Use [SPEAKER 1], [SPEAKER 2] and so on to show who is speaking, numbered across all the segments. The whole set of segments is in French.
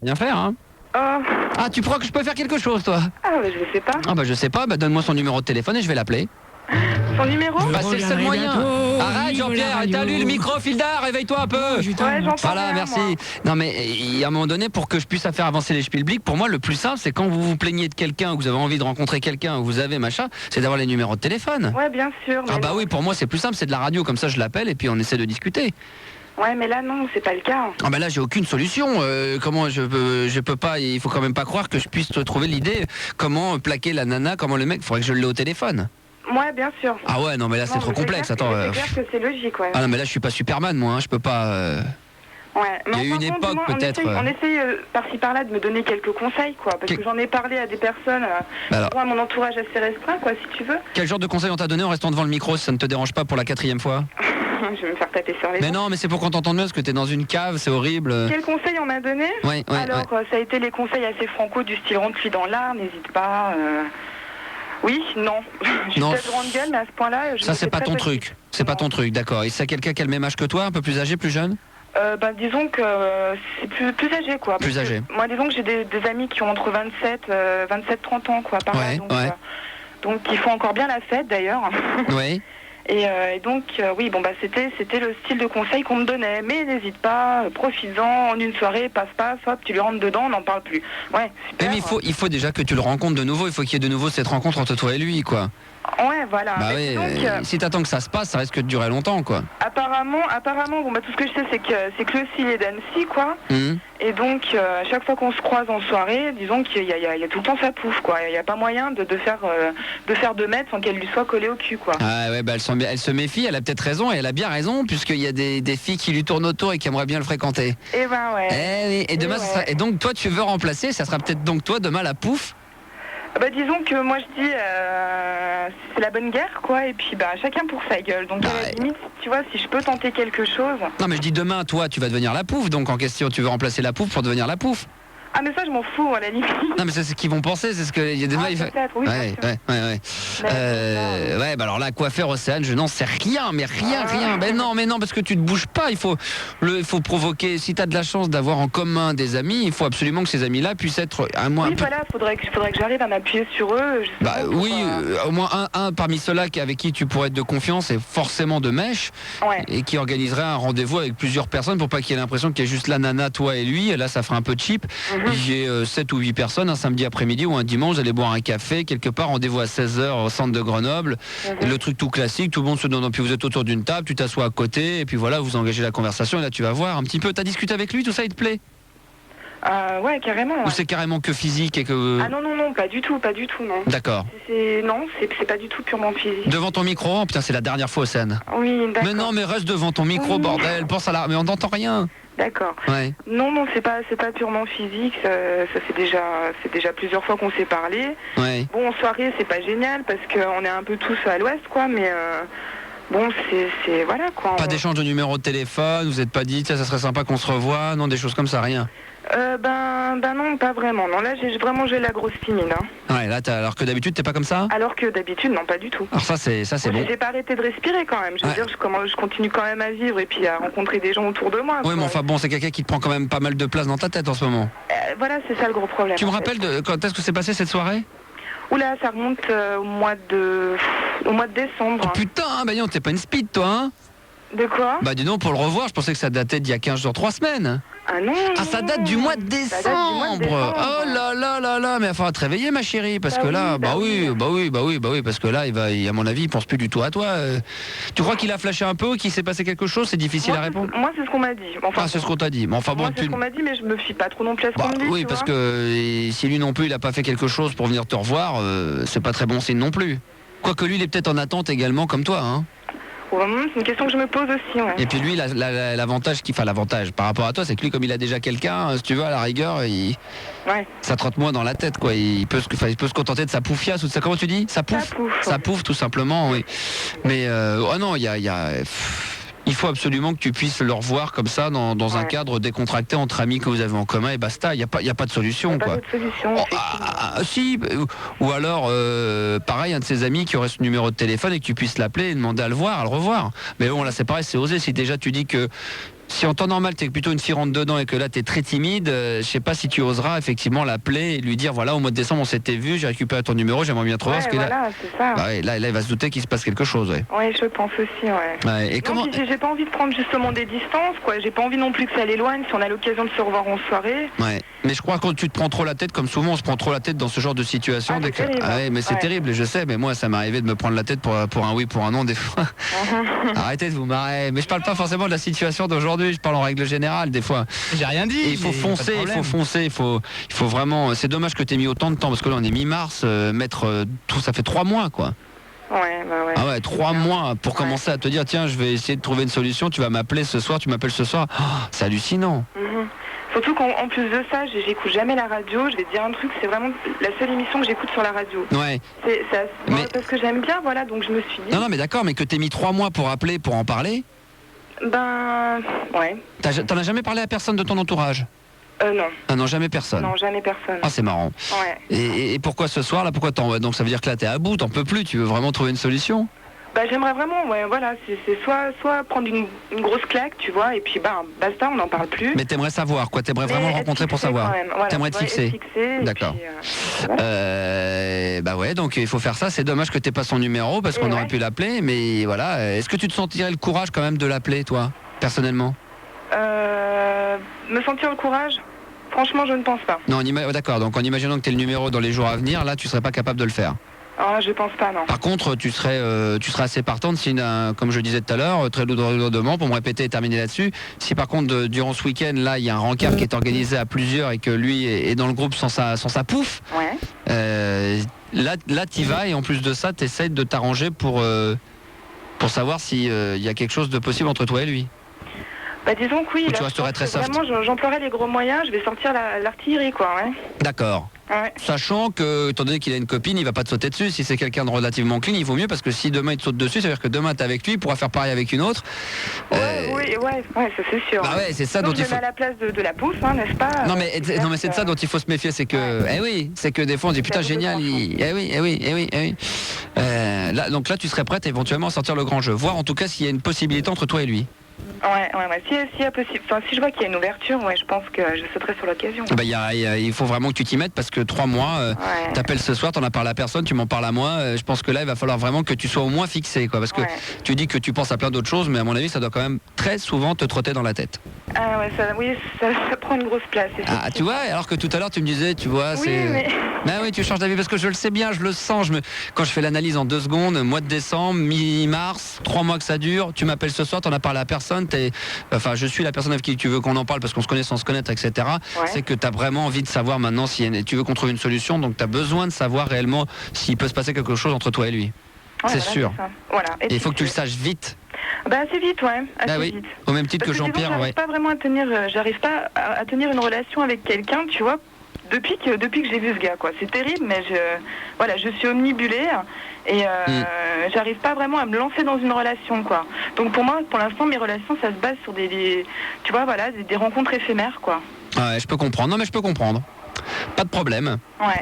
[SPEAKER 1] Rien faire, hein.
[SPEAKER 2] Oh.
[SPEAKER 1] Ah, tu crois que je peux faire quelque chose, toi?
[SPEAKER 2] Ah, bah, je sais pas.
[SPEAKER 1] Ah bah je sais pas, bah donne-moi son numéro de téléphone et je vais l'appeler.
[SPEAKER 2] Son numéro?
[SPEAKER 1] Bah c'est le seul moyen. Arrête Jean-Pierre, t'as lu le micro, Filda, réveille-toi un peu.
[SPEAKER 2] Ouais, j'entends
[SPEAKER 1] Voilà,
[SPEAKER 2] rien,
[SPEAKER 1] merci.
[SPEAKER 2] moi.
[SPEAKER 1] Non mais à un moment donné, pour que je puisse faire avancer les Spielblick, pour moi le plus simple, c'est quand vous vous plaignez de quelqu'un, ou vous avez envie de rencontrer quelqu'un, ou vous avez machin, c'est d'avoir les numéros de téléphone.
[SPEAKER 2] Ouais, bien sûr.
[SPEAKER 1] Ah
[SPEAKER 2] mais
[SPEAKER 1] bah
[SPEAKER 2] non.
[SPEAKER 1] oui, pour moi c'est plus simple, c'est de la radio, comme ça je l'appelle et puis on essaie de discuter.
[SPEAKER 2] Ouais, mais là, non, c'est pas le cas.
[SPEAKER 1] Ah bah là j'ai aucune solution. Comment je peux pas, il faut quand même pas croire que je puisse trouver l'idée comment plaquer la nana, comment le mec, faudrait que je l'ai au téléphone.
[SPEAKER 2] Ouais, bien sûr.
[SPEAKER 1] Ah ouais, non mais là c'est
[SPEAKER 2] Non,
[SPEAKER 1] trop
[SPEAKER 2] mais
[SPEAKER 1] complexe.
[SPEAKER 2] clair que-
[SPEAKER 1] Attends.
[SPEAKER 2] C'est clair que c'est logique, ouais.
[SPEAKER 1] Ah non mais là je suis pas Superman moi, hein, je peux pas.
[SPEAKER 2] Ouais.
[SPEAKER 1] Il y a
[SPEAKER 2] Mais
[SPEAKER 1] eu
[SPEAKER 2] enfin,
[SPEAKER 1] une
[SPEAKER 2] bon,
[SPEAKER 1] époque,
[SPEAKER 2] dis-moi,
[SPEAKER 1] peut-être,
[SPEAKER 2] On essaye par-ci par-là de me donner quelques conseils, quoi. Parce que j'en ai parlé à des personnes,
[SPEAKER 1] Bah alors.
[SPEAKER 2] à mon entourage assez restreint, quoi, si tu veux.
[SPEAKER 1] Quel genre de conseil on t'a donné en restant devant le micro si ça ne te dérange pas pour la 4e fois?
[SPEAKER 2] Je vais me faire taper sur les
[SPEAKER 1] Mais
[SPEAKER 2] doigts.
[SPEAKER 1] non mais c'est pour qu'on t'entende mieux parce que t'es dans une cave, c'est horrible.
[SPEAKER 2] Quels conseils on m'a donné?
[SPEAKER 1] Ouais,
[SPEAKER 2] Alors, ça a été les conseils assez franco du style rentre-lui dans l'art, n'hésite pas. Oui, non. Je suis
[SPEAKER 1] Non.
[SPEAKER 2] peut-être grande gueule, mais à ce point-là, je
[SPEAKER 1] Ça
[SPEAKER 2] me
[SPEAKER 1] c'est
[SPEAKER 2] fais
[SPEAKER 1] pas
[SPEAKER 2] très
[SPEAKER 1] ton
[SPEAKER 2] petite.
[SPEAKER 1] truc. C'est pas ton truc, d'accord. Et c'est quelqu'un qui a le même âge que toi, un peu plus âgé, plus jeune?
[SPEAKER 2] Disons que c'est plus âgé, quoi.
[SPEAKER 1] Plus âgé.
[SPEAKER 2] Moi, disons que j'ai des amis qui ont entre 27-30 ans, quoi, par là.
[SPEAKER 1] Ouais,
[SPEAKER 2] Donc,
[SPEAKER 1] ouais.
[SPEAKER 2] donc, ils font encore bien la fête, d'ailleurs.
[SPEAKER 1] Oui.
[SPEAKER 2] Et donc, oui, bon, bah, c'était le style de conseil qu'on me donnait. Mais n'hésite pas, profites-en, en une soirée, passe, hop, tu lui rentres dedans, on n'en parle plus. Ouais, super.
[SPEAKER 1] Mais il faut déjà que tu le rencontres de nouveau, il faut qu'il y ait de nouveau cette rencontre entre toi et lui, quoi.
[SPEAKER 2] Ouais, voilà.
[SPEAKER 1] Bah
[SPEAKER 2] Mais
[SPEAKER 1] oui,
[SPEAKER 2] donc,
[SPEAKER 1] si t'attends que ça se passe, ça risque de durer longtemps, quoi.
[SPEAKER 2] apparemment, bon, bah, tout ce que je sais, c'est que lui aussi, il est d'Annecy, quoi.
[SPEAKER 1] Hum.
[SPEAKER 2] Et donc, à chaque fois qu'on se croise en soirée, disons qu'il y a tout le temps sa pouffe, quoi. Il n'y a pas moyen de faire 2 mètres sans qu'elle lui soit collée au cul, quoi.
[SPEAKER 1] Ah ouais, bah elle se méfie, elle a peut-être raison, et elle a bien raison, puisqu'il y a des filles qui lui tournent autour et qui aimeraient bien le fréquenter.
[SPEAKER 2] Et ben ouais.
[SPEAKER 1] Eh oui, et demain,
[SPEAKER 2] ouais.
[SPEAKER 1] et donc toi tu veux remplacer, ça sera peut-être donc toi demain la pouffe.
[SPEAKER 2] Bah disons que moi je dis c'est la bonne guerre, quoi. Et puis bah chacun pour sa gueule. Donc
[SPEAKER 1] Bah,
[SPEAKER 2] à la limite, tu vois, si je peux tenter quelque chose.
[SPEAKER 1] Non mais je dis demain, toi tu vas devenir la pouffe, donc en question tu veux remplacer la pouffe pour devenir la pouffe.
[SPEAKER 2] Ah mais ça je m'en fous à la limite.
[SPEAKER 1] Non mais c'est ce qu'ils vont penser, c'est ce que il y a des
[SPEAKER 2] Ah,
[SPEAKER 1] mecs.
[SPEAKER 2] peut-être, oui, bien
[SPEAKER 1] Ouais,
[SPEAKER 2] sûr.
[SPEAKER 1] ouais. Ouais, bah alors là, coiffeur Océane, je n'en sais rien, mais rien. Mais non, parce que tu te bouges pas. Il faut provoquer. Si tu as de la chance d'avoir en commun des amis, il faut absolument que ces amis-là puissent être à moins.
[SPEAKER 2] Oui, voilà, faudrait que j'arrive à m'appuyer sur eux. justement,
[SPEAKER 1] Bah
[SPEAKER 2] pour,
[SPEAKER 1] oui, au moins un parmi ceux-là avec qui tu pourrais être de confiance et forcément de mèche,
[SPEAKER 2] Ouais.
[SPEAKER 1] et qui organiserait un rendez-vous avec plusieurs personnes pour pas qu'il y ait l'impression qu'il y ait juste la nana, toi et lui. Et là, ça ferait un peu cheap. J'ai 7 ou 8 personnes un samedi après-midi ou un dimanche, vous allez boire un café quelque part, rendez-vous à 16h au centre de Grenoble. Et le truc tout classique, tout le monde se donne, puis vous êtes autour d'une table, tu t'assois à côté et puis voilà, vous engagez la conversation et là tu vas voir un petit peu. T'as discuté avec lui, tout ça il te plaît?
[SPEAKER 2] Ouais, carrément.
[SPEAKER 1] Ou
[SPEAKER 2] Ouais.
[SPEAKER 1] c'est carrément que physique et que...
[SPEAKER 2] Ah non, pas du tout, non.
[SPEAKER 1] D'accord.
[SPEAKER 2] Non, c'est pas du tout purement physique.
[SPEAKER 1] Devant ton micro, oh, putain c'est la dernière fois Océane.
[SPEAKER 2] Oui, d'accord.
[SPEAKER 1] Mais non mais reste devant ton micro
[SPEAKER 2] Oui.
[SPEAKER 1] bordel, pense à la... Mais on n'entend rien.
[SPEAKER 2] D'accord.
[SPEAKER 1] Ouais.
[SPEAKER 2] Non, c'est pas purement physique. Ça c'est déjà plusieurs fois qu'on s'est parlé.
[SPEAKER 1] Ouais.
[SPEAKER 2] Bon, en soirée, c'est pas génial parce qu'on est un peu tous à l'ouest, quoi. Mais bon, c'est voilà, quoi.
[SPEAKER 1] Pas d'échange de numéro de téléphone, vous êtes pas dit tiens ça serait sympa qu'on se revoie, non des choses comme ça, rien.
[SPEAKER 2] Ben non, pas vraiment. Non, là, j'ai la grosse timide. Hein.
[SPEAKER 1] Ouais là alors que d'habitude t'es pas comme ça.
[SPEAKER 2] Alors que d'habitude, non, pas du tout.
[SPEAKER 1] Alors ça c'est bon.
[SPEAKER 2] J'ai pas arrêté de respirer quand même. Je veux
[SPEAKER 1] Ouais.
[SPEAKER 2] dire, je continue quand même à vivre et puis à rencontrer des gens autour de moi.
[SPEAKER 1] Oui
[SPEAKER 2] quoi.
[SPEAKER 1] mais enfin bon c'est quelqu'un qui te prend quand même pas mal de place dans ta tête en ce moment.
[SPEAKER 2] Voilà, c'est ça le gros problème.
[SPEAKER 1] Tu me
[SPEAKER 2] en fait.
[SPEAKER 1] rappelles de quand est-ce que s'est passé cette soirée?
[SPEAKER 2] Oula, ça remonte au mois de décembre.
[SPEAKER 1] Oh putain, bah non, t'es pas une speed toi hein.
[SPEAKER 2] De quoi?
[SPEAKER 1] Bah dis donc pour le revoir, je pensais que ça datait d'il y a 15 jours, 3 semaines.
[SPEAKER 2] Ah non.
[SPEAKER 1] Ah ça date du mois de
[SPEAKER 2] Ça date du mois de
[SPEAKER 1] décembre.
[SPEAKER 2] décembre.
[SPEAKER 1] Oh là, mais il va te réveiller ma chérie parce
[SPEAKER 2] Bah
[SPEAKER 1] que
[SPEAKER 2] oui,
[SPEAKER 1] là,
[SPEAKER 2] bah
[SPEAKER 1] oui, parce que là à mon avis, il pense plus du tout à toi. Tu crois qu'il a flashé un peu, qu'il s'est passé quelque chose, c'est difficile à répondre.
[SPEAKER 2] Moi, c'est ce qu'on m'a dit. Enfin,
[SPEAKER 1] Ah, c'est ce qu'on t'a dit. Mais enfin bon,
[SPEAKER 2] moi, c'est ce qu'on m'a dit, mais je me fie pas trop non plus à ce qu'on me dit.
[SPEAKER 1] oui,
[SPEAKER 2] tu
[SPEAKER 1] parce
[SPEAKER 2] vois.
[SPEAKER 1] que si lui non plus, il a pas fait quelque chose pour venir te revoir, c'est pas très bon signe non plus. Quoique lui, il est peut-être en attente également comme toi, hein.
[SPEAKER 2] C'est une question que je me pose aussi, ouais.
[SPEAKER 1] Et puis lui, l'avantage l'avantage par rapport à toi, c'est que lui, comme il a déjà quelqu'un, si tu veux, à la rigueur,
[SPEAKER 2] Ouais.
[SPEAKER 1] ça trotte moins dans la tête, quoi. Il peut se contenter de sa pouffiasse ou de sa, comment tu dis? Sa pouffe. Sa pouffe, tout simplement, oui. Mais, oh non, il faut absolument que tu puisses le revoir comme ça, dans un cadre décontracté entre amis que vous avez en commun et basta. Il y a pas de solution, quoi.
[SPEAKER 2] Pas d'autre solution.
[SPEAKER 1] Si, ou alors, pareil, un de ses amis qui aurait ce numéro de téléphone et que tu puisses l'appeler et demander à le voir, à le revoir. Mais bon, là, c'est pareil, c'est osé. Si déjà tu dis que Si en temps normal t'es plutôt une fille rentre dedans et que là t'es très timide, je sais pas si tu oseras effectivement l'appeler et lui dire voilà, au mois de décembre on s'était vu, j'ai récupéré ton numéro, j'aimerais bien te revoir parce que
[SPEAKER 2] voilà, c'est ça.
[SPEAKER 1] Bah ouais, là il va se douter qu'il se passe quelque chose.
[SPEAKER 2] Ouais, je pense aussi,
[SPEAKER 1] Ouais, et comment...
[SPEAKER 2] J'ai pas envie de prendre justement des distances, quoi. J'ai pas envie non plus que ça l'éloigne si on a l'occasion de se revoir en soirée.
[SPEAKER 1] Ouais. Mais je crois que quand tu te prends trop la tête, comme souvent on se prend trop la tête dans ce genre de situation.
[SPEAKER 2] Ah, terrible.
[SPEAKER 1] Ah ouais, mais c'est terrible, je sais, mais moi ça m'est arrivé de me prendre la tête pour un oui, pour un non des fois. Arrêtez de vous marrer. Mais je parle pas forcément de la situation d'aujourd'hui, je parle en règle générale des fois.
[SPEAKER 3] J'ai rien dit.
[SPEAKER 1] Et il faut foncer, il faut vraiment. C'est dommage que t'aies mis autant de temps parce que là on est mi-mars, tout ça fait 3 mois quoi.
[SPEAKER 2] Ouais.
[SPEAKER 1] Ah ouais, 3 mois pour commencer à te dire tiens, je vais essayer de trouver une solution, tu vas m'appeler ce soir, tu m'appelles ce soir. Oh, c'est hallucinant.
[SPEAKER 2] Surtout qu'en plus de ça, j'écoute jamais la radio. Je vais te dire un truc, c'est vraiment la seule émission que j'écoute sur la radio.
[SPEAKER 1] Ouais.
[SPEAKER 2] Parce que j'aime bien, voilà, donc je me suis dit...
[SPEAKER 1] Non, mais d'accord, mais que t'aies mis 3 mois pour appeler, pour en parler.
[SPEAKER 2] Ouais.
[SPEAKER 1] T'en as jamais parlé à personne de ton entourage?
[SPEAKER 2] Non.
[SPEAKER 1] Ah non, jamais personne.
[SPEAKER 2] Non, jamais personne.
[SPEAKER 1] Ah, c'est marrant.
[SPEAKER 2] Ouais.
[SPEAKER 1] Et pourquoi ce soir, là, pourquoi donc ça veut dire que là t'es à bout, t'en peux plus, tu veux vraiment trouver une solution?
[SPEAKER 2] J'aimerais vraiment, voilà, c'est soit prendre une grosse claque, tu vois, et puis basta, on n'en parle plus.
[SPEAKER 1] Mais t'aimerais savoir, quoi, t'aimerais vraiment le rencontrer pour savoir.
[SPEAKER 2] Voilà,
[SPEAKER 1] t'aimerais être fixé. D'accord. Bah ouais, donc il faut faire ça. C'est dommage que t'aies pas son numéro parce qu'on aurait pu l'appeler, mais voilà. Est-ce que tu te sentirais le courage quand même de l'appeler, toi, personnellement?
[SPEAKER 2] Me sentir le courage? Franchement, je ne pense pas.
[SPEAKER 1] Non, d'accord. Donc en imaginant que t'aies le numéro dans les jours à venir, là, tu serais pas capable de le faire.
[SPEAKER 2] Ah, je pense pas, non.
[SPEAKER 1] Par contre, tu serais assez partante si, comme je disais tout à l'heure, très lourdement, pour me répéter et terminer là-dessus. Si par contre, durant ce week-end, là, il y a un rencard qui est organisé à plusieurs et que lui est dans le groupe sans sa pouffe, là, t'y vas et en plus de ça, t'essayes de t'arranger pour savoir s'il y a quelque chose de possible entre toi et lui.
[SPEAKER 2] Disons que oui.
[SPEAKER 1] Ou tu resterais très soft.
[SPEAKER 2] Vraiment, j'emploierais les gros moyens, je vais sortir l'artillerie, quoi, ouais.
[SPEAKER 1] D'accord.
[SPEAKER 2] Ouais.
[SPEAKER 1] Sachant que, étant donné qu'il a une copine, il va pas te sauter dessus. Si c'est quelqu'un de relativement clean, il vaut mieux parce que si demain il te saute dessus, ça veut dire que demain t'es avec lui, il pourra faire pareil avec une autre.
[SPEAKER 2] Ouais, ça c'est sûr.
[SPEAKER 1] Bah ouais, c'est ça
[SPEAKER 2] donc
[SPEAKER 1] dont il faut.
[SPEAKER 2] À la place de la pouffe, n'est-ce pas?
[SPEAKER 1] Non mais c'est de ça dont il faut se méfier, c'est que, c'est que des fois on dit putain génial, donc là tu serais prête éventuellement à sortir le grand jeu, voir en tout cas s'il y a une possibilité entre toi et lui.
[SPEAKER 2] Ouais. Si je vois qu'il y a une ouverture, je pense que je sauterai sur l'occasion.
[SPEAKER 1] Il faut vraiment que tu t'y mettes parce que 3 mois, t'appelles ce soir, t'en as parlé à personne, tu m'en parles à moi. Je pense que là, il va falloir vraiment que tu sois au moins fixé, quoi. Parce que tu dis que tu penses à plein d'autres choses, mais à mon avis, ça doit quand même très souvent te trotter dans la tête.
[SPEAKER 2] Ah ouais, ça prend une grosse place.
[SPEAKER 1] Ah, tu vois, alors que tout à l'heure, tu me disais, tu vois, oui, tu changes d'avis parce que je le sais bien, je le sens. Quand je fais l'analyse en 2 secondes, mois de décembre, mi-mars, 3 mois que ça dure, tu m'appelles ce soir, t'en as parlé à personne. Je suis la personne avec qui tu veux qu'on en parle parce qu'on se connaît sans se connaître, etc. C'est que tu as vraiment envie de savoir maintenant si tu veux qu'on trouve une solution, donc tu as besoin de savoir réellement s'il peut se passer quelque chose entre toi et lui. C'est sûr. Et il faut que tu le saches vite.
[SPEAKER 2] Assez vite, assez vite.
[SPEAKER 1] Au même titre que Jean-Pierre.
[SPEAKER 2] J'arrive pas vraiment j'arrive pas à tenir une relation avec quelqu'un, tu vois, depuis que j'ai vu ce gars, quoi. C'est terrible, mais je suis omnibulée et j'arrive pas vraiment à me lancer dans une relation, quoi. Donc pour moi, pour l'instant, mes relations, ça se base sur des rencontres éphémères, quoi.
[SPEAKER 1] Ouais, je peux comprendre. Non, mais je peux comprendre. Pas de problème.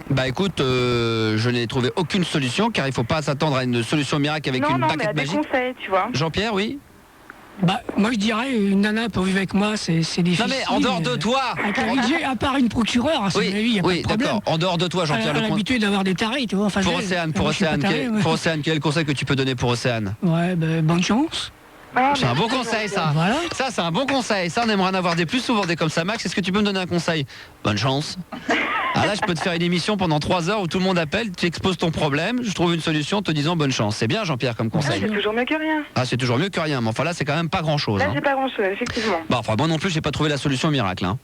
[SPEAKER 1] Bah écoute, je n'ai trouvé aucune solution car il faut pas s'attendre à une solution miracle avec une baguette magique.
[SPEAKER 2] Des conseils, tu vois.
[SPEAKER 1] Jean-Pierre, oui.
[SPEAKER 4] Moi je dirais une nana pour vivre avec moi c'est difficile.
[SPEAKER 1] Non mais en dehors de toi,
[SPEAKER 4] à part une procureure, à mon avis, il n'y a pas de problème.
[SPEAKER 1] D'accord. En dehors de toi, Jean-Pierre,
[SPEAKER 4] elle a l'habitude d'avoir des tarés, tu vois. Enfin,
[SPEAKER 1] pour Océane, quel conseil que tu peux donner pour Océane?
[SPEAKER 4] Bonne chance.
[SPEAKER 1] C'est un bon conseil, ça.
[SPEAKER 4] Voilà.
[SPEAKER 1] Ça, c'est un bon conseil. Ça, on aimerait en avoir plus souvent des comme ça. Max, est-ce que tu peux me donner un conseil? Bonne chance. Ah là, je peux te faire une émission pendant 3 heures où tout le monde appelle, tu exposes ton problème, je trouve une solution en te disant bonne chance. C'est bien, Jean-Pierre, comme conseil.
[SPEAKER 2] C'est toujours mieux que rien.
[SPEAKER 1] Ah, c'est toujours mieux que rien, mais enfin là, c'est quand même pas grand-chose.
[SPEAKER 2] Là, c'est pas grand-chose, effectivement.
[SPEAKER 1] Moi non plus, j'ai pas trouvé la solution miracle.
[SPEAKER 2] Non,